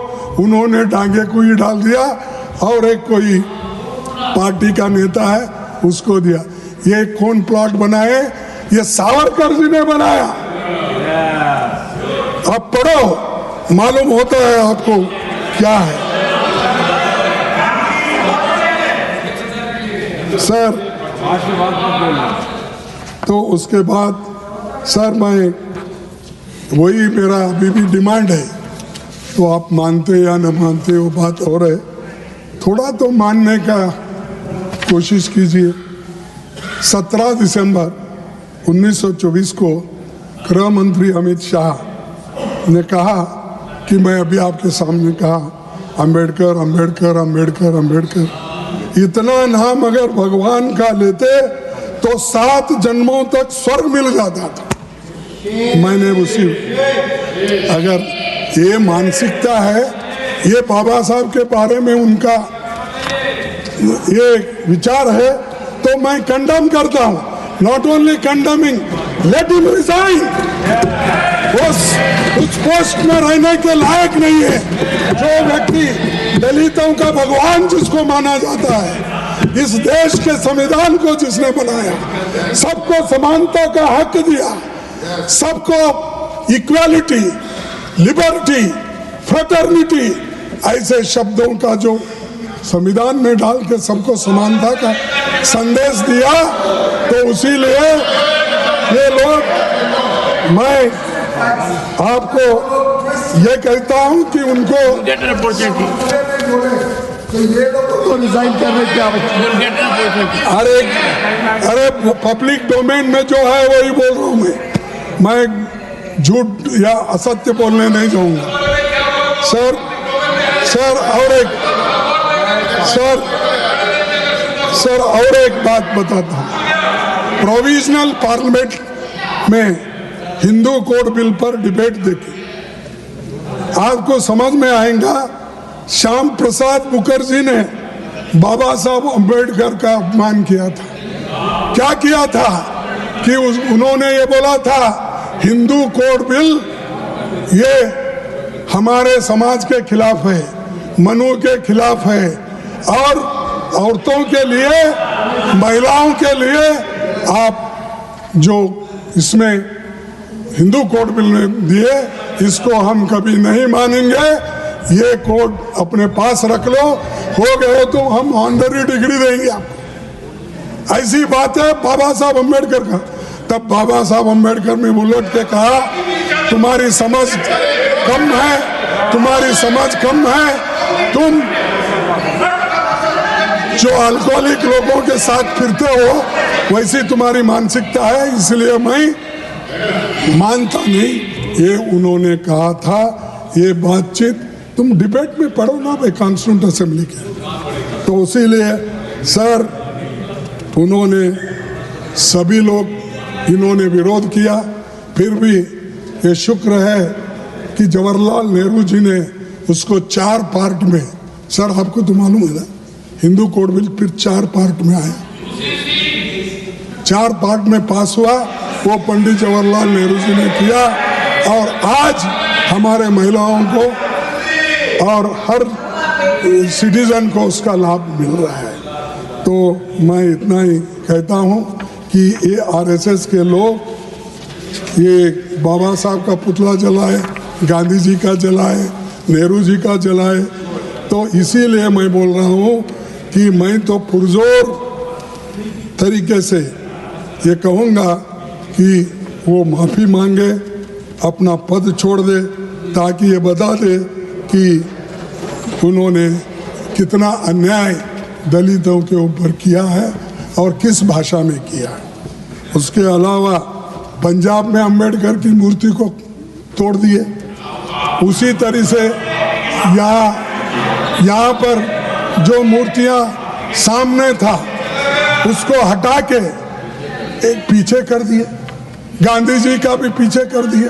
उन्होंने डांगे को ही डाल दिया और एक कोई पार्टी का नेता है उसको दिया। ये कौन प्लॉट बनाए? ये सावरकर जी ने बनाया। अब पढ़ो, मालूम होता है आपको क्या है। सर तो उसके बाद सर मैं वही मेरा अभी भी डिमांड है, तो आप मानते या न मानते वो बात और है, थोड़ा तो मानने का कोशिश कीजिए। 17 दिसंबर 1924 को गृह मंत्री अमित शाह ने कहा कि मैं अभी आपके सामने कहा अंबेडकर अंबेडकर अंबेडकर अंबेडकर, इतना नाम अगर भगवान का लेते तो 7 जन्मों तक स्वर्ग मिल जाता था। मैंने उसी अगर ये मानसिकता है, ये बाबा साहब के बारे में उनका ये विचार है, तो मैं कंडेम करता हूं। Not only condemning, let him resign. उस पोस्ट में रहने के लायक नहीं है जो व्यक्ति दलितों का भगवान जिसको माना जाता है, इस देश के संविधान को जिसने बनाया, सबको समानता का हक दिया, सबको इक्वालिटी, लिबर्टी, फ्रेटर्निटी ऐसे शब्दों का जो संविधान में डाल के सबको समानता का संदेश दिया, तो इसीलिए ये लोग, मैं आपको ये कहता हूं कि उनको तो रिजाइन करने की आवश्यकता। अरे पब्लिक डोमेन में जो है वही बोल रहा हूं मैं झूठ या असत्य बोलने नहीं जाऊंगा। सर और एक बात बताता हूं। प्रोविजनल पार्लियामेंट में हिंदू कोड बिल पर डिबेट देखी, आपको समझ में आएगा, श्याम प्रसाद मुखर्जी ने बाबा साहब अम्बेडकर का अपमान किया था। क्या किया था कि उन्होंने ये बोला था हिंदू कोड बिल ये हमारे समाज के खिलाफ है, मनु के खिलाफ है, और औरतों के लिए, महिलाओं के लिए आप जो इसमें हिंदू कोड बिल ने दिए, इसको हम कभी नहीं मानेंगे। ये कोड अपने पास रख लो, हो गए तो हम ऑनररी डिग्री देंगे आपको। ऐसी बात है बाबा साहब अम्बेडकर का। तब बाबा साहब अम्बेडकर ने उलट के कहा तुम्हारी समझ कम है, तुम्हारी समझ कम है, तुम जो अल्कोहलिक लोगों के साथ फिरते हो वैसी तुम्हारी मानसिकता है, इसलिए मैं मानता नहीं। ये उन्होंने कहा था। ये बातचीत तुम डिबेट में पढ़ो ना भाई, कॉन्स्टिट्यूंट असेंबली के। तो इसीलिए सर उन्होंने सभी लोग इन्होंने विरोध किया, फिर भी ये शुक्र है कि जवाहरलाल नेहरू जी ने उसको 4 पार्ट में, सर आपको तो मालूम है ना हिंदू कोड बिल फिर 4 पार्ट में आया, 4 पार्ट में पास हुआ, वो पंडित जवाहरलाल नेहरू जी ने किया, और आज हमारे महिलाओं को और हर सिटीजन को उसका लाभ मिल रहा है। तो मैं इतना ही कहता हूँ कि ये आरएसएस के लोग ये बाबा साहब का पुतला जलाए, गांधी जी का जलाए, नेहरू जी का जलाए, तो इसीलिए मैं बोल रहा हूँ कि मैं तो पुरजोर तरीके से ये कहूँगा कि वो माफ़ी मांगे, अपना पद छोड़ दे, ताकि ये बता दे कि उन्होंने कितना अन्याय दलितों के ऊपर किया है और किस भाषा में किया है। उसके अलावा पंजाब में अंबेडकर की मूर्ति को तोड़ दिए, उसी तरह से यहाँ पर जो मूर्तियाँ सामने था उसको हटा के एक पीछे कर दिए, गांधी जी का भी पीछे कर दिए।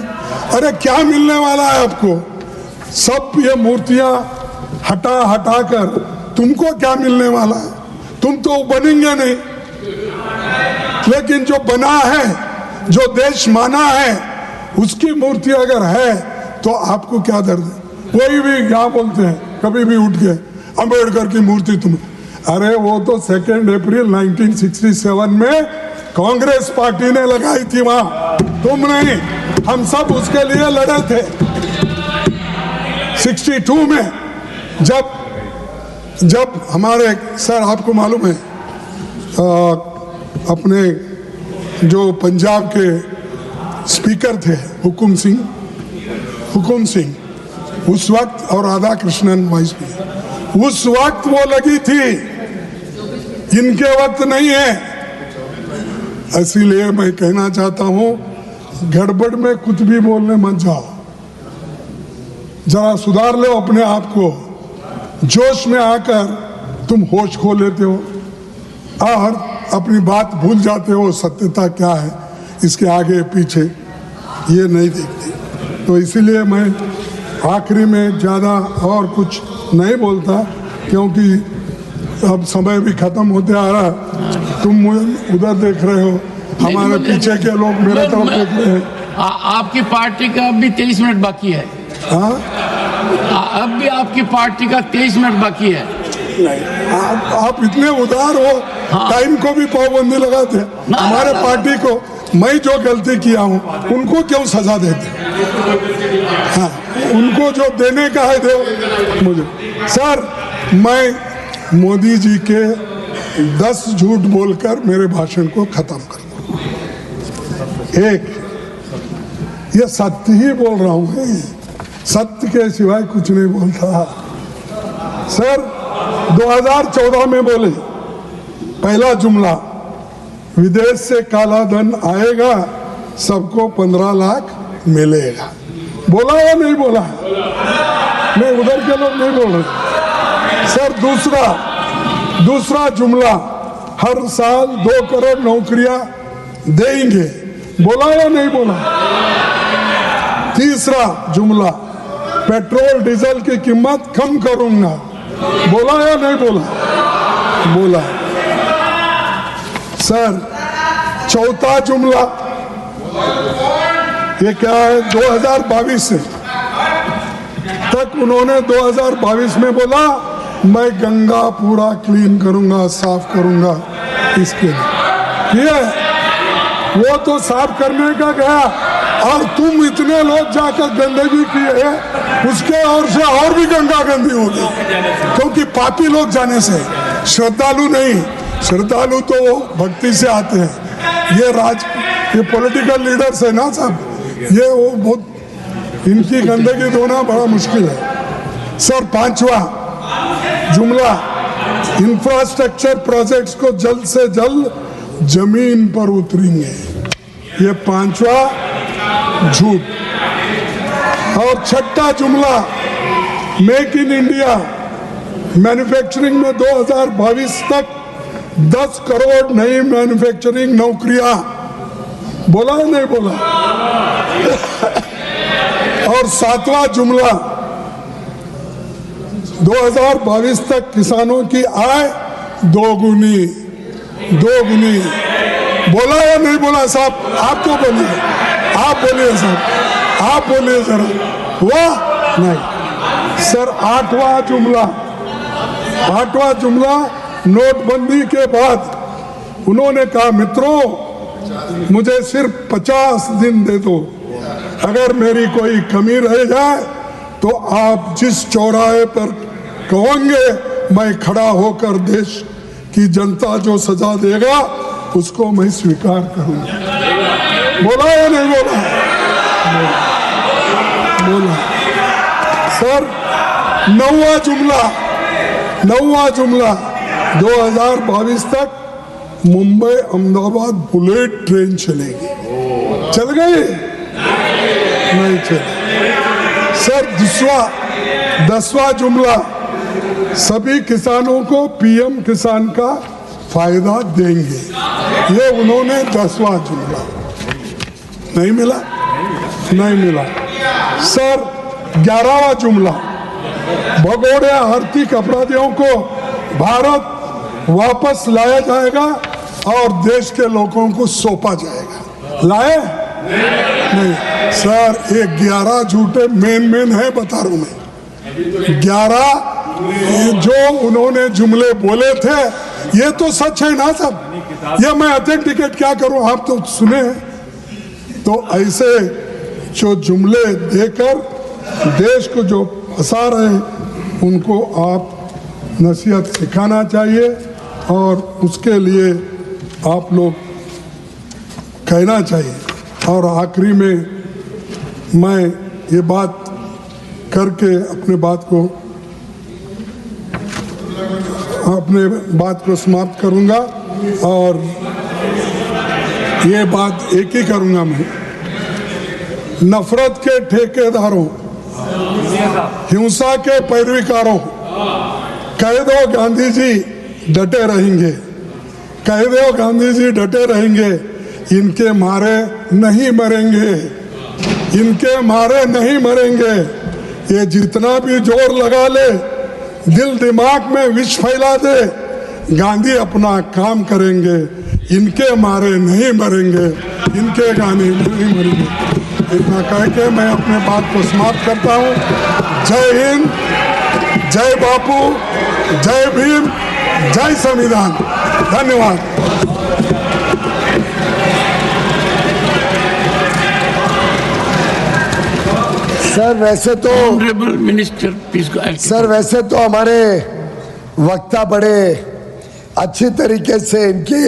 अरे क्या मिलने वाला है आपको? सब ये मूर्तियां हटा कर तुमको क्या मिलने वाला है? तुम तो बनेंगे नहीं। लेकिन जो बना है, जो देश माना है, उसकी मूर्ति अगर है तो आपको क्या दर्द है? कोई भी क्या बोलते हैं कभी भी उठ के अंबेडकर की मूर्ति तुम, अरे वो तो 2 अप्रैल 1967 में कांग्रेस पार्टी ने लगाई थी वहां, तुम नहीं। हम सब उसके लिए लड़े थे 62 में, जब हमारे सर आपको मालूम है अपने जो पंजाब के स्पीकर थे हुकुम सिंह उस वक्त, और राधा कृष्णन वाइस स्पीकर, उस वक्त वो लगी थी, इनके वक्त नहीं है। इसीलिए मैं कहना चाहता हूं गड़बड़ में कुछ भी बोलने मत जाओ, जरा सुधार लो अपने आप को। जोश में आकर तुम होश खो लेते हो और अपनी बात भूल जाते हो, सत्यता क्या है इसके आगे पीछे ये नहीं देखते। तो इसीलिए मैं आखिरी में ज़्यादा और कुछ नहीं बोलता, क्योंकि अब समय भी खत्म होते आ रहा। तुम उधर देख रहे हो, हमारे पीछे के लोग मेरे तरफ देख रहे हैं। आपकी पार्टी का अब भी 23 मिनट बाकी है। हाँ, अब भी आपकी पार्टी का 23 मिनट बाकी है। नहीं, आप इतने उदार हो, हाँ। टाइम को भी पाबंदी लगाते हैं। हमारे पार्टी को मैं जो गलती किया हूँ उनको क्यों सजा देते? हाँ, उनको जो देने का है दो मुझे। सर, मैं मोदी जी के 10 झूठ बोलकर मेरे भाषण को खत्म कर दूं। एक, ये सत्य ही बोल रहा हूँ, सत्य के सिवाय कुछ नहीं बोलता। सर 2014 में बोले पहला जुमला, विदेश से काला धन आएगा, सबको 15 लाख मिलेगा। बोला या नहीं बोला? मैं उधर के लोग नहीं बोल रहे। सर दूसरा जुमला, हर साल 2 करोड़ नौकरियां देंगे। बोला या नहीं बोला? तीसरा जुमला, पेट्रोल डीजल की कीमत कम करूंगा, बोला या नहीं बोला? बोला। सर, चौथा जुमला ये क्या है? 2022 से तक उन्होंने 2022 में बोला मैं गंगा पूरा क्लीन करूंगा, साफ करूंगा। इसके लिए वो तो साफ करने का गया, और तुम इतने लोग जाकर गंदगी किए, उसके और से और भी गंगा गंदी होगी, क्योंकि पापी लोग जाने से। श्रद्धालु नहीं, श्रद्धालु तो भक्ति से आते हैं। ये पॉलिटिकल लीडर्स है ना साहब, ये वो बहुत, इनकी गंदगी धोना बड़ा मुश्किल है। सर, पांचवा जुमला, इंफ्रास्ट्रक्चर प्रोजेक्ट्स को जल्द से जल्द जमीन पर उतरेंगे, ये पांचवा झूठ। और छठा जुमला, मेक इन इंडिया, मैन्युफैक्चरिंग में 2022 तक 10 करोड़ नई मैन्युफैक्चरिंग नौकरियां, बोला या नहीं बोला? और सातवां जुमला, 2022 तक किसानों की आय दोगुनी, बोला या नहीं बोला साहब? आप तो बोलिए, आप बोलिए साहब, आप बोलिए जरा। वाह नहीं। सर, आठवां जुमला, नोटबंदी के बाद उन्होंने कहा मित्रों मुझे सिर्फ 50 दिन दे दो, अगर मेरी कोई कमी रह जाए तो आप जिस चौराहे पर कहोगे मैं खड़ा होकर देश की जनता जो सजा देगा उसको मैं स्वीकार करूंगा। बोला या नहीं बोला? बोला। सर, नौवां जुमला, 2022 तक मुंबई अहमदाबाद बुलेट ट्रेन चलेगी, चल गई? नहीं चली। सर, 10वां जुमला, सभी किसानों को पीएम किसान का फायदा देंगे, ये उन्होंने 10वां जुमला। नहीं मिला। सर, 11वां जुमला, भगोड़े आर्थिक अपराधियों को भारत वापस लाया जाएगा और देश के लोगों को सौंपा जाएगा। लाए? नहीं। सर, ये 11 झूठे मेन है, बता रहा हूं मैं। 11 जो उन्होंने जुमले बोले थे ये तो सच है ना साहब? ये मैं ऑथेंटिकेट क्या करूं, आप तो सुने। तो ऐसे जो जुमले देकर देश को जो फंसा रहे हैं उनको आप नसीहत सिखाना चाहिए, और उसके लिए आप लोग कहना चाहिए। और आखिरी में मैं ये बात करके अपने बात को समाप्त करूंगा, और ये बात एक ही करूंगा मैं, नफरत के ठेकेदारों, हिंसा के पैरवीकारों, कह दो गांधी जी डटे रहेंगे, कह दो गांधी जी डटे रहेंगे, इनके मारे नहीं मरेंगे, इनके मारे नहीं मरेंगे। ये जितना भी जोर लगा ले, दिल दिमाग में विष फैला दे, गांधी अपना काम करेंगे, इनके मारे नहीं मरेंगे, इनके गाने नहीं मरेंगे। इतना कह के मैं अपने बात को समाप्त करता हूँ। जय हिंद, जय बापू, जय भीम, जय संविधान। धन्यवाद। सर, वैसे तो honourable minister please go. Sir, वैसे तो हमारे वक्ता बड़े अच्छी तरीके से इनके